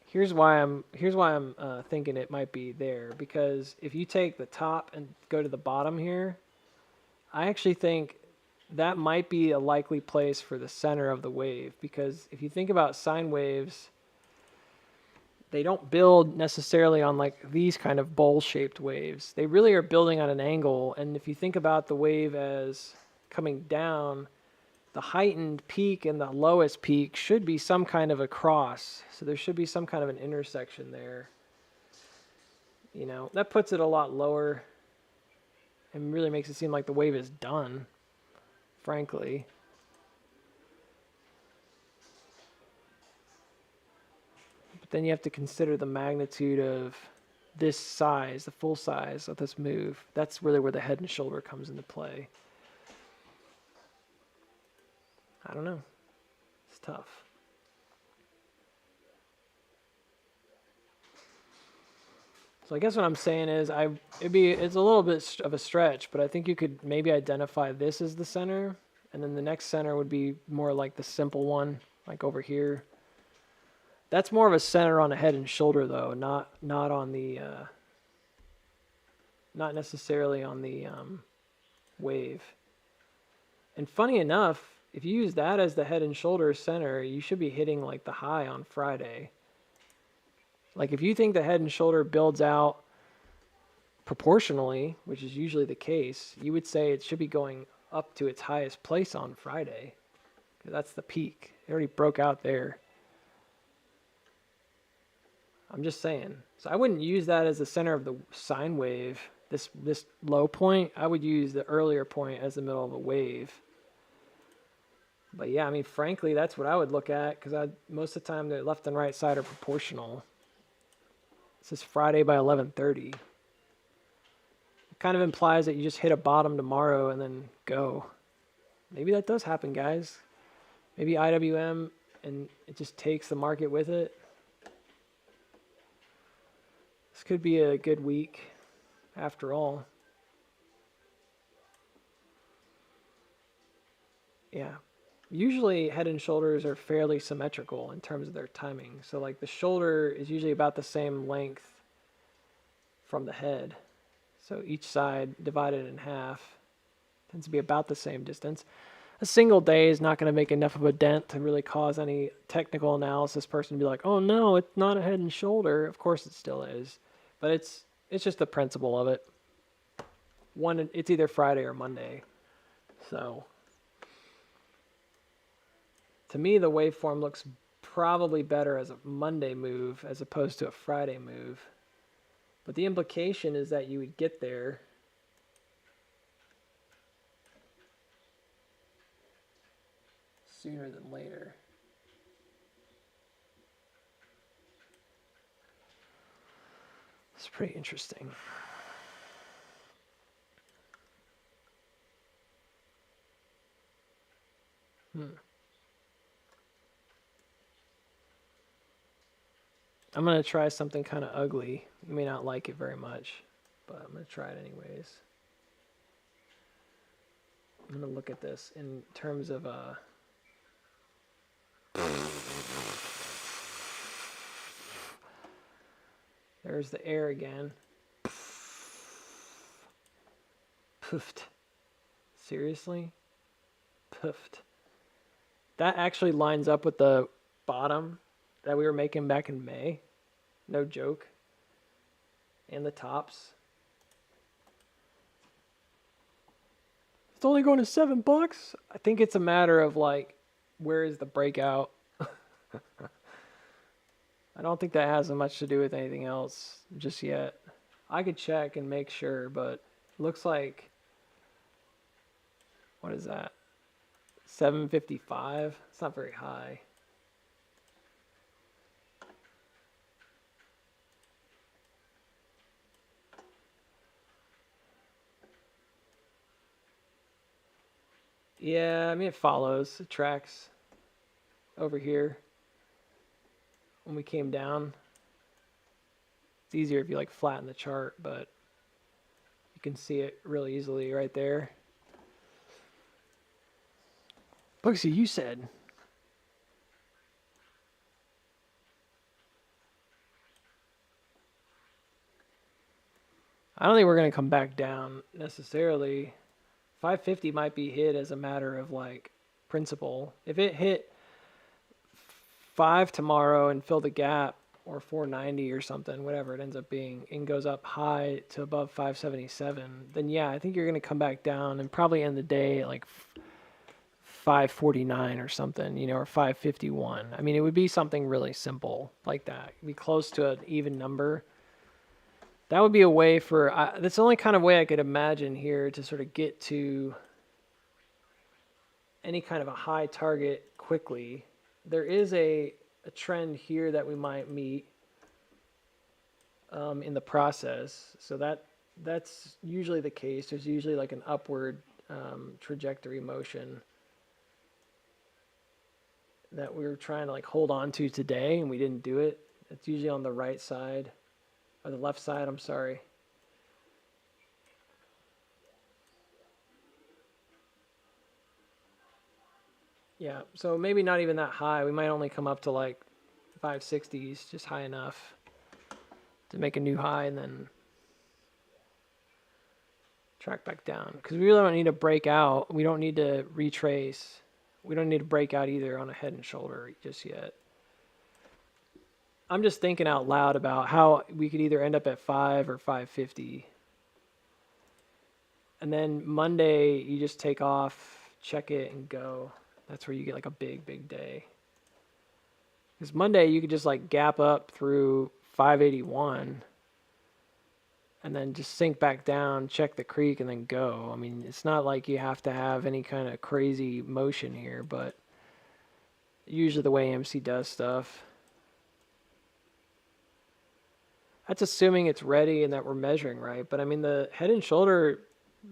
Here's why I'm thinking it might be there, because if you take the top and go to the bottom here, I actually think that might be a likely place for the center of the wave, because if you think about sine waves, they don't build necessarily on like these kind of bowl-shaped waves. They really are building on an angle, and if you think about the wave as coming down, the heightened peak and the lowest peak should be some kind of a cross. So there should be some kind of an intersection there. You know, that puts it a lot lower and really makes it seem like the wave is done, frankly. But then you have to consider the magnitude of this size, the full size of this move. That's really where the head and shoulder comes into play. I don't know. It's tough. So I guess what I'm saying is it's a little bit of a stretch, but I think you could maybe identify this as the center, and then the next center would be more like the simple one, like over here. That's more of a center on the head and shoulder though, not on the not necessarily on the wave. And funny enough, if you use that as the head and shoulder center, you should be hitting like the high on Friday. Like if you think the head and shoulder builds out proportionally, which is usually the case, you would say it should be going up to its highest place on Friday. Because that's the peak. It already broke out there. I'm just saying. So I wouldn't use that as the center of the sine wave, this low point. I would use the earlier point as the middle of a wave. But yeah, I mean, frankly, that's what I would look at, because most of the time the left and right side are proportional. This is Friday by 11:30. It kind of implies that you just hit a bottom tomorrow and then go. Maybe that does happen, guys. Maybe IWM and it just takes the market with it. This could be a good week after all. Yeah. Usually head and shoulders are fairly symmetrical in terms of their timing. So like the shoulder is usually about the same length from the head. So each side divided in half tends to be about the same distance. A single day is not going to make enough of a dent to really cause any technical analysis person to be like, oh no, it's not a head and shoulder. Of course it still is. But it's just the principle of it. It's either Friday or Monday. So to me, the waveform looks probably better as a Monday move as opposed to a Friday move. But the implication is that you would get there sooner than later. It's pretty interesting. I'm going to try something kind of ugly. You may not like it very much, but I'm going to try it anyways. I'm going to look at this in terms of there's the air again. Poofed. Seriously? Poofed. That actually lines up with the bottom that we were making back in May. No joke. And the tops. It's only going to $7. I think it's a matter of like, where is the breakout? I don't think that has much to do with anything else just yet. I could check and make sure, but it looks like, what is that? 755? It's not very high. Yeah, I mean, it follows. It tracks over here when we came down. It's easier if you like flatten the chart, but you can see it really easily right there. Bugsy, you said. I don't think we're going to come back down necessarily. 550 might be hit as a matter of like principle. If it hit 5 tomorrow and fill the gap, or 490 or something, whatever it ends up being, and goes up high to above 577, then yeah, I think you're going to come back down and probably end the day at like 549 or something, you know, or 551. I mean, it would be something really simple like that. It'd be close to an even number. That would be a way for, that's the only kind of way I could imagine here to sort of get to any kind of a high target quickly. There is a trend here that we might meet in the process. So that's usually the case. There's usually like an upward trajectory motion that we were trying to like hold on to today, and we didn't do it. It's usually on the right side, or the left side, I'm sorry. Yeah, so maybe not even that high. We might only come up to like 560s, just high enough to make a new high and then track back down. Because we really don't need to break out. We don't need to retrace. We don't need to break out either on a head and shoulder just yet. I'm just thinking out loud about how we could either end up at 5 or 550. And then Monday, you just take off, check it, and go. That's where you get like a big, big day. Because Monday, you could just like gap up through 581 and then just sink back down, check the creek, and then go. I mean, it's not like you have to have any kind of crazy motion here, but usually the way AMC does stuff. That's assuming it's ready and that we're measuring right. But I mean, the head and shoulder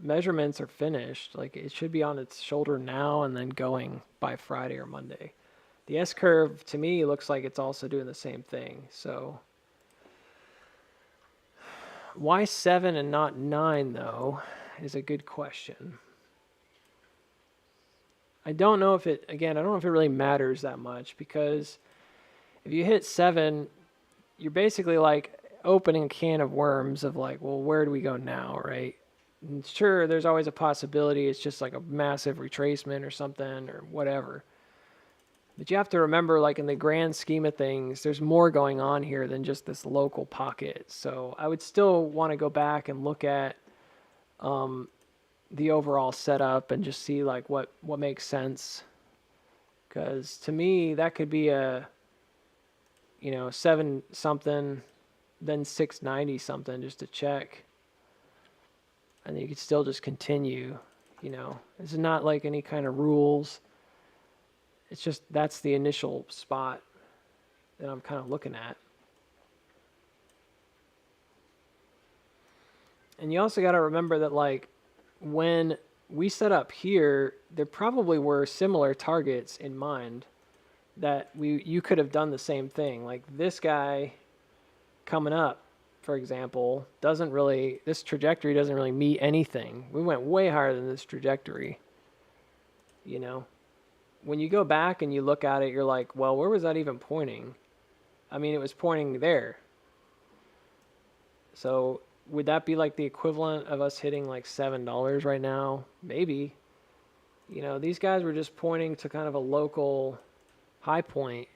measurements are finished. Like it should be on its shoulder now and then going by Friday or Monday. The S curve to me looks like it's also doing the same thing. So why 7 and not 9 though is a good question. I don't know if it really matters that much, because if you hit 7, you're basically like opening a can of worms of like, well, where do we go now, right? And sure, there's always a possibility it's just like a massive retracement or something or whatever. But you have to remember, like in the grand scheme of things, there's more going on here than just this local pocket. So I would still want to go back and look at the overall setup and just see like what makes sense. Because to me, that could be a, 7 something, then 690 something just to check. And you could still just continue, It's not like any kind of rules. It's just that's the initial spot that I'm kind of looking at. And you also got to remember that like when we set up here, there probably were similar targets in mind that you could have done the same thing. Like this guy coming up, for example, this trajectory doesn't really meet anything. We went way higher than this trajectory, When you go back and you look at it, you're like, well, where was that even pointing? I mean, it was pointing there. So would that be like the equivalent of us hitting like $7 right now? Maybe. These guys were just pointing to kind of a local high point,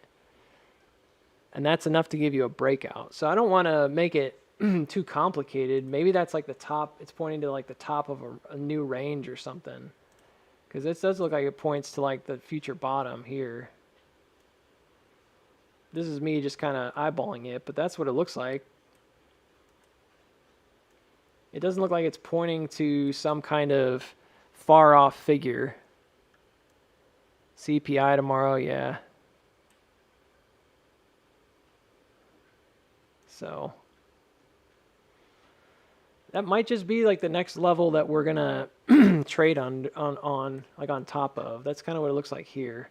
and that's enough to give you a breakout. So I don't want to make it too complicated. Maybe that's like the top. It's pointing to like the top of a new range or something. Because this does look like it points to like the future bottom here. This is me just kind of eyeballing it, but that's what it looks like. It doesn't look like it's pointing to some kind of far off figure. CPI tomorrow, yeah. So that might just be like the next level that we're gonna trade on like on top of. That's kind of what it looks like here.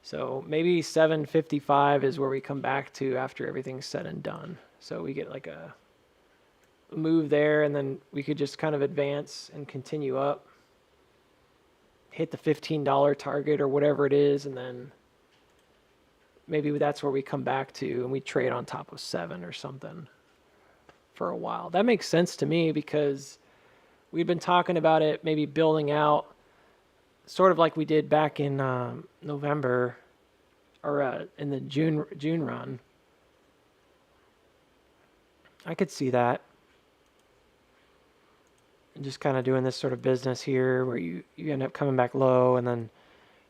So maybe 755 is where we come back to after everything's said and done. So we get like a move there, and then we could just kind of advance and continue up, hit the $15 target or whatever it is, and then maybe that's where we come back to and we trade on top of 7 or something for a while. That makes sense to me because we've been talking about it maybe building out sort of like we did back in November or in the June run. I could see that. And just kind of doing this sort of business here where you end up coming back low and then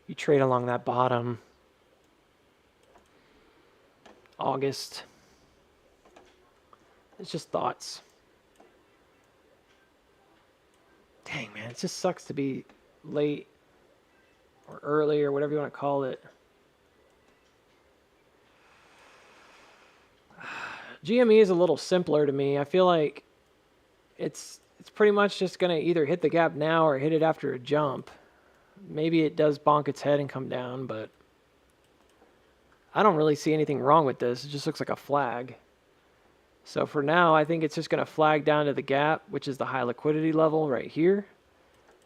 you trade along that bottom. August. It's just thoughts. Dang, man, it just sucks to be late or early or whatever you want to call it. GME is a little simpler to me. I feel like it's pretty much just going to either hit the gap now or hit it after a jump. Maybe it does bonk its head and come down, but I don't really see anything wrong with this. It just looks like a flag. So for now, I think it's just going to flag down to the gap, which is the high liquidity level right here.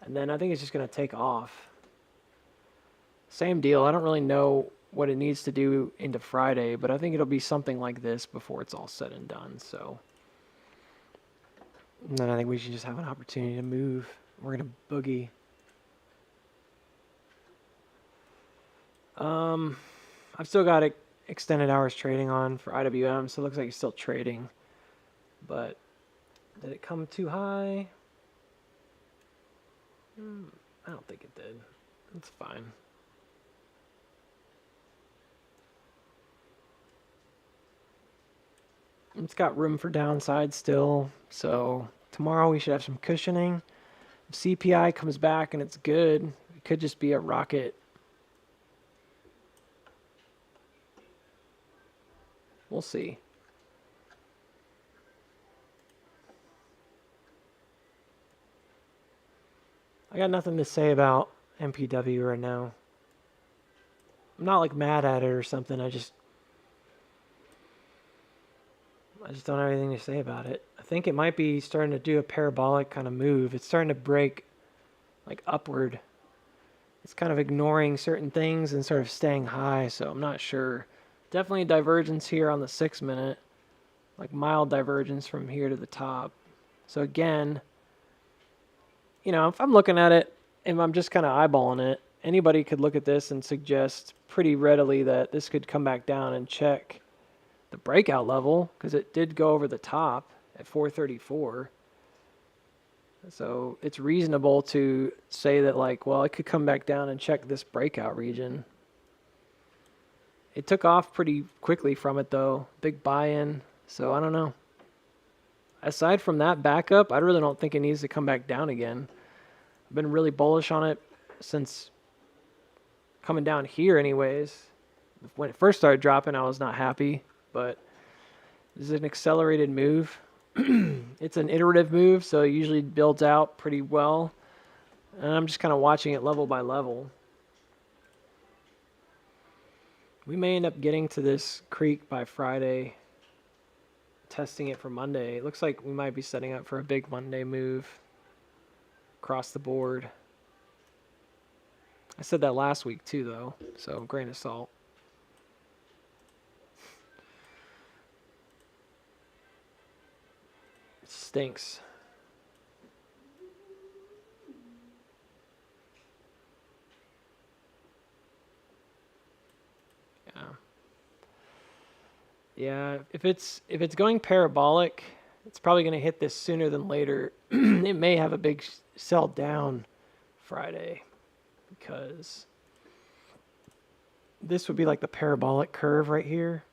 And then I think it's just going to take off. Same deal. I don't really know what it needs to do into Friday, but I think it'll be something like this before it's all said and done. So and then I think we should just have an opportunity to move. We're going to boogie. I've still got extended hours trading on for IWM, so it looks like it's still trading. But did it come too high? I don't think it did. It's fine. It's got room for downside still, so tomorrow we should have some cushioning. If CPI comes back and it's good, it could just be a rocket. We'll see. I got nothing to say about MPW right now. I'm not like mad at it or something. I just don't have anything to say about it. I think it might be starting to do a parabolic kind of move. It's starting to break like upward. It's kind of ignoring certain things and sort of staying high, so I'm not sure. Definitely a divergence here on the 6 minute, like mild divergence from here to the top. So again, you know, if I'm looking at it and I'm just kind of eyeballing it, anybody could look at this and suggest pretty readily that this could come back down and check the breakout level because it did go over the top at 434. So it's reasonable to say that like, well, it could come back down and check this breakout region. It took off pretty quickly from it though. Big buy-in. So I don't know. Aside from that backup, I really don't think it needs to come back down again. I've been really bullish on it since coming down here anyways. When it first started dropping, I was not happy, but this is an accelerated move. It's an iterative move, so it usually builds out pretty well. And I'm just kind of watching it level by level. We may end up getting to this creek by Friday, testing it for Monday. It looks like we might be setting up for a big Monday move across the board. I said that last week too, though, so grain of salt. It stinks. Yeah, if it's going parabolic, it's probably going to hit this sooner than later. It may have a big sell down Friday because this would be like the parabolic curve right here.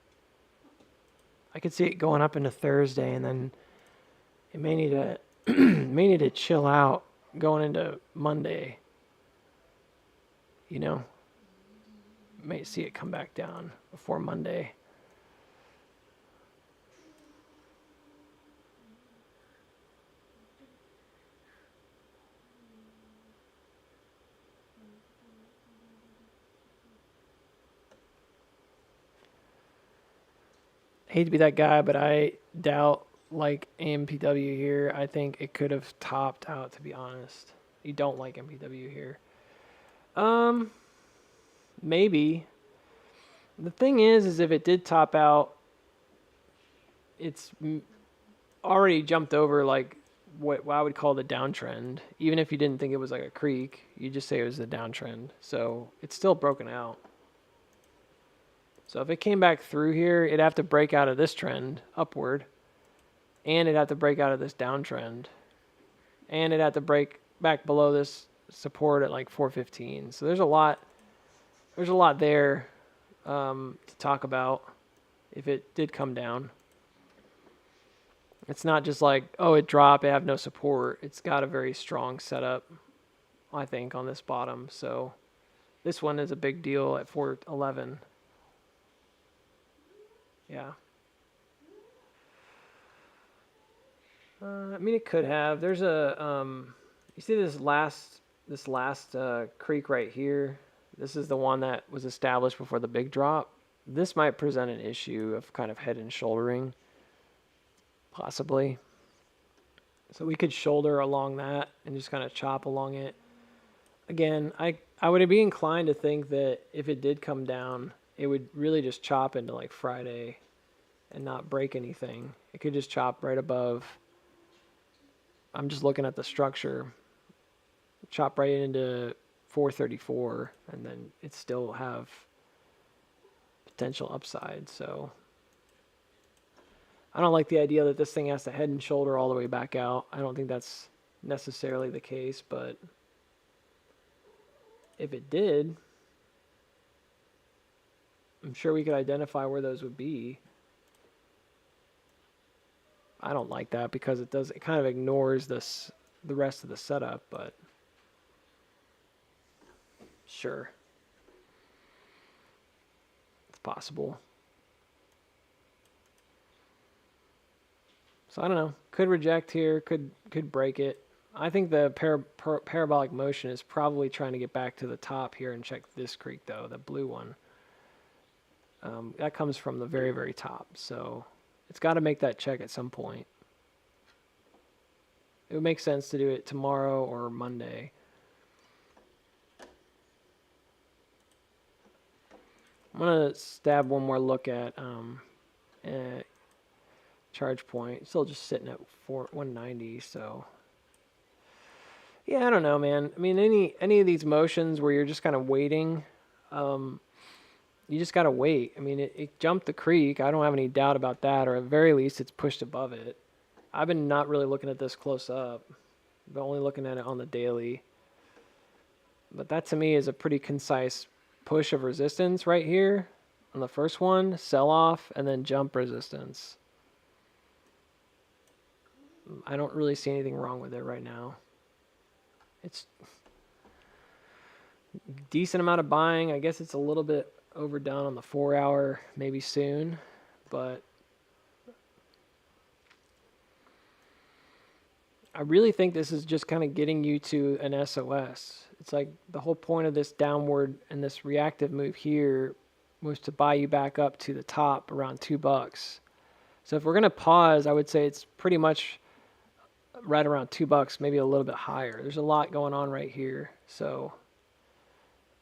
I could see it going up into Thursday, and then it may need to may need to chill out going into Monday. You know, may see it come back down before Monday. hate to be that guy, but I doubt like MPW here. I think it could have topped out, to be honest. You don't like MPW here. Um, maybe. The thing is if it did top out, it's already jumped over like what I would call the downtrend. Even if you didn't think it was like a creek, you just say it was the downtrend. So it's still broken out. So if it came back through here, it'd have to break out of this trend upward, and it'd have to break out of this downtrend, and it'd have to break back below this support at like 415. So there's a lot. There's a lot there to talk about if it did come down. It's not just like, oh, it dropped, it have no support. It's got a very strong setup, I think, on this bottom. So this one is a big deal at 411. Yeah. I mean, it could have. There's a, you see this last creek right here? This is the one that was established before the big drop. This might present an issue of kind of head and shouldering, possibly. So we could shoulder along that and just kind of chop along it. Again, I would be inclined to think that if it did come down, it would really just chop into like Friday and not break anything. It could just chop right above. I'm just looking at the structure. Chop right into 434, and then it still have potential upside. So I don't like the idea that this thing has to head and shoulder all the way back out. I don't think that's necessarily the case, but if it did, I'm sure we could identify where those would be. I don't like that because it kind of ignores the rest of the setup, but sure. It's possible. So I don't know. Could reject here, could break it. I think the parabolic motion is probably trying to get back to the top here and check this creek, though, the blue one. That comes from the very, very top. So it's got to make that check at some point. It would make sense to do it tomorrow or Monday. I'm going to stab one more look at charge point. Still just sitting at 190, so... Yeah, I don't know, man. I mean, any of these motions where you're just kind of waiting, you just got to wait. I mean, it jumped the creek. I don't have any doubt about that, or at the very least, it's pushed above it. I've been not really looking at this close up, but only looking at it on the daily. But that, to me, is a pretty concise push of resistance right here on the first one, sell off, and then jump resistance. I don't really see anything wrong with it right now. It's decent amount of buying. I guess it's a little bit overdone on the 4 hour, maybe soon, but I really think this is just kind of getting you to an SOS. It's like the whole point of this downward and this reactive move here was to buy you back up to the top around $2. So if we're going to pause, I would say it's pretty much right around $2, maybe a little bit higher. There's a lot going on right here. So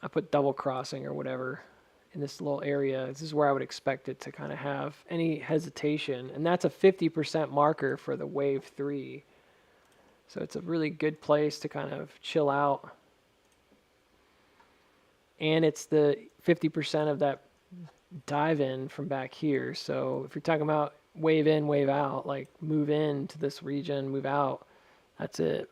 I put double crossing or whatever in this little area. This is where I would expect it to kind of have any hesitation. And that's a 50% marker for the wave 3. So it's a really good place to kind of chill out. And it's the 50% of that dive in from back here. So if you're talking about wave in, wave out, like move in to this region, move out, that's it.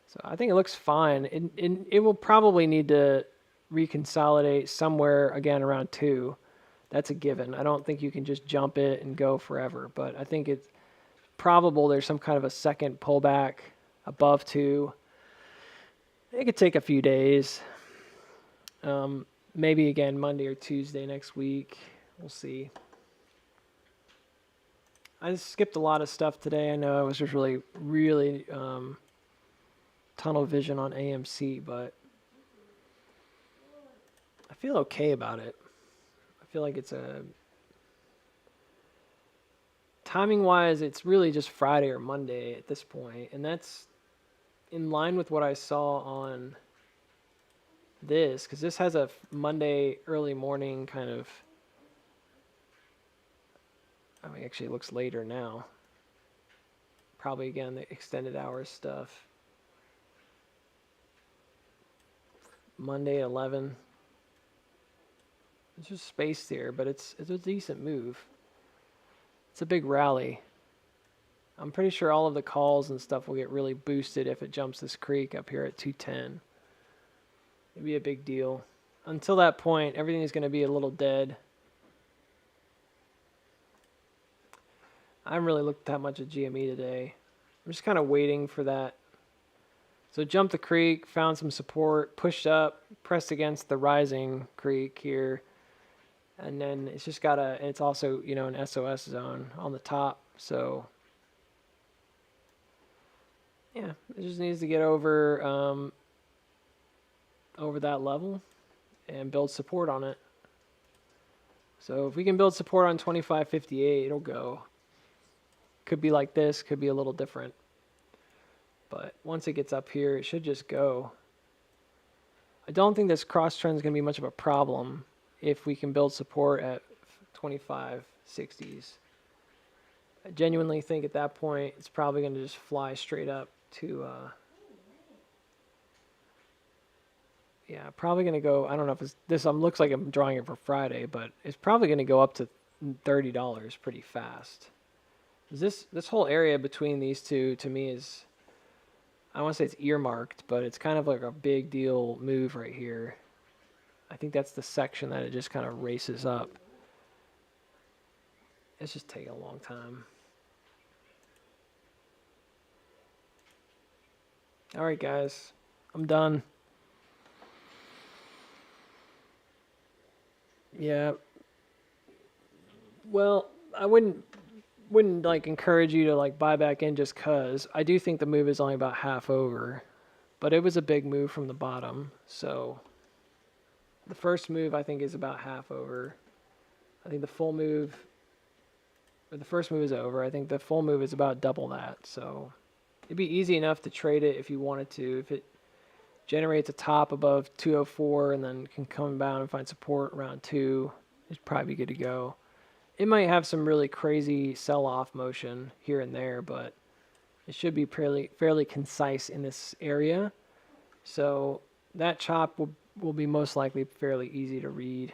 So I think it looks fine. It will probably need to reconsolidate somewhere again around 2. That's a given. I don't think you can just jump it and go forever, but I think it's probable there's some kind of a second pullback above 2. It could take a few days. Maybe again Monday or Tuesday next week. We'll see. I just skipped a lot of stuff today. I know I was just really tunnel vision on AMC, but I feel okay about it. I feel like it's a timing wise, it's really just Friday or Monday at this point, and that's in line with what I saw on this, because this has a Monday early morning kind of. I mean, actually, it looks later now. Probably again the extended hours stuff. Monday 11. It's just spaced here, but it's a decent move. It's a big rally. I'm pretty sure all of the calls and stuff will get really boosted if it jumps this creek up here at 210. It'd be a big deal. Until that point, everything is going to be a little dead. I haven't really looked that much at GME today. I'm just kind of waiting for that. So jumped the creek, found some support, pushed up, pressed against the rising creek here. And then it's just got a, it's also, you know, an SOS zone on the top. So yeah, it just needs to get over over that level and build support on it. So if we can build support on 25.58, it'll go. Could be like this, could be a little different. But once it gets up here, it should just go. I don't think this cross trend is going to be much of a problem if we can build support at 25.60s. I genuinely think at that point, it's probably going to just fly straight up to, yeah, probably going to go, I don't know if it's this, looks like I'm drawing it for Friday, but it's probably going to go up to $30 pretty fast. This whole area between these two, to me, is, I don't want to say it's earmarked, but it's kind of like a big deal move right here. I think that's the section that it just kind of races up. It's just taking a long time. All right, guys, I'm done. Yeah. Well, I wouldn't like encourage you to like buy back in just cause. I do think the move is only about half over, but it was a big move from the bottom. So the first move I think is about half over. I think the full move, or the first move is over. I think the full move is about double that. So it'd be easy enough to trade it if you wanted to. If it generates a top above 204 and then can come down and find support around 2, it'd probably be good to go. It might have some really crazy sell-off motion here and there, but it should be fairly concise in this area. So that chop will be most likely fairly easy to read.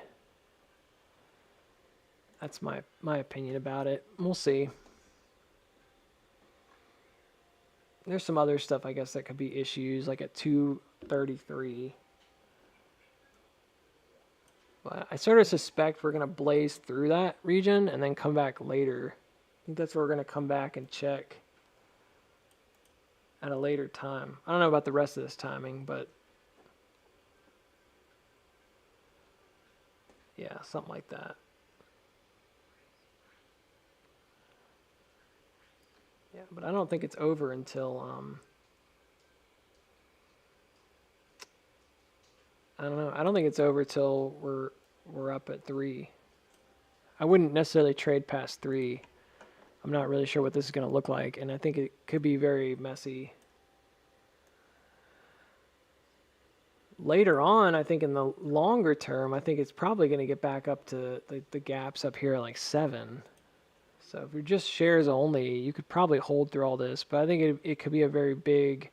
That's my opinion about it. We'll see. There's some other stuff, I guess, that could be issues, like at 233. But I sort of suspect we're going to blaze through that region and then come back later. I think that's where we're going to come back and check at a later time. I don't know about the rest of this timing, but yeah, something like that. Yeah, but I don't think it's over until I don't know. I don't think it's over till we're up at 3. I wouldn't necessarily trade past 3. I'm not really sure what this is going to look like, and I think it could be very messy. Later on, I think in the longer term, I think it's probably going to get back up to the gaps up here at like 7. So if you're just shares only, you could probably hold through all this, but I think it could be a very big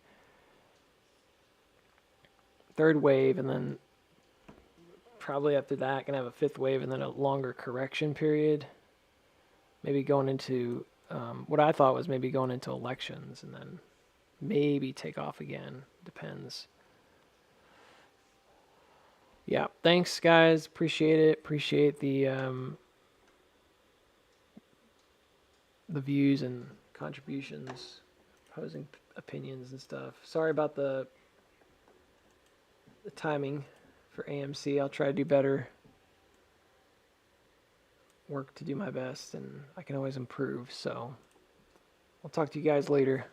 third wave, and then probably after that gonna have a 5th wave and then a longer correction period. Maybe going into what I thought was maybe going into elections and then maybe take off again. Depends. Yeah, thanks guys. Appreciate it. Appreciate the views and contributions, opposing opinions and stuff. Sorry about the timing for AMC. I'll try to do better. Work to do my best, and I can always improve. So I'll talk to you guys later.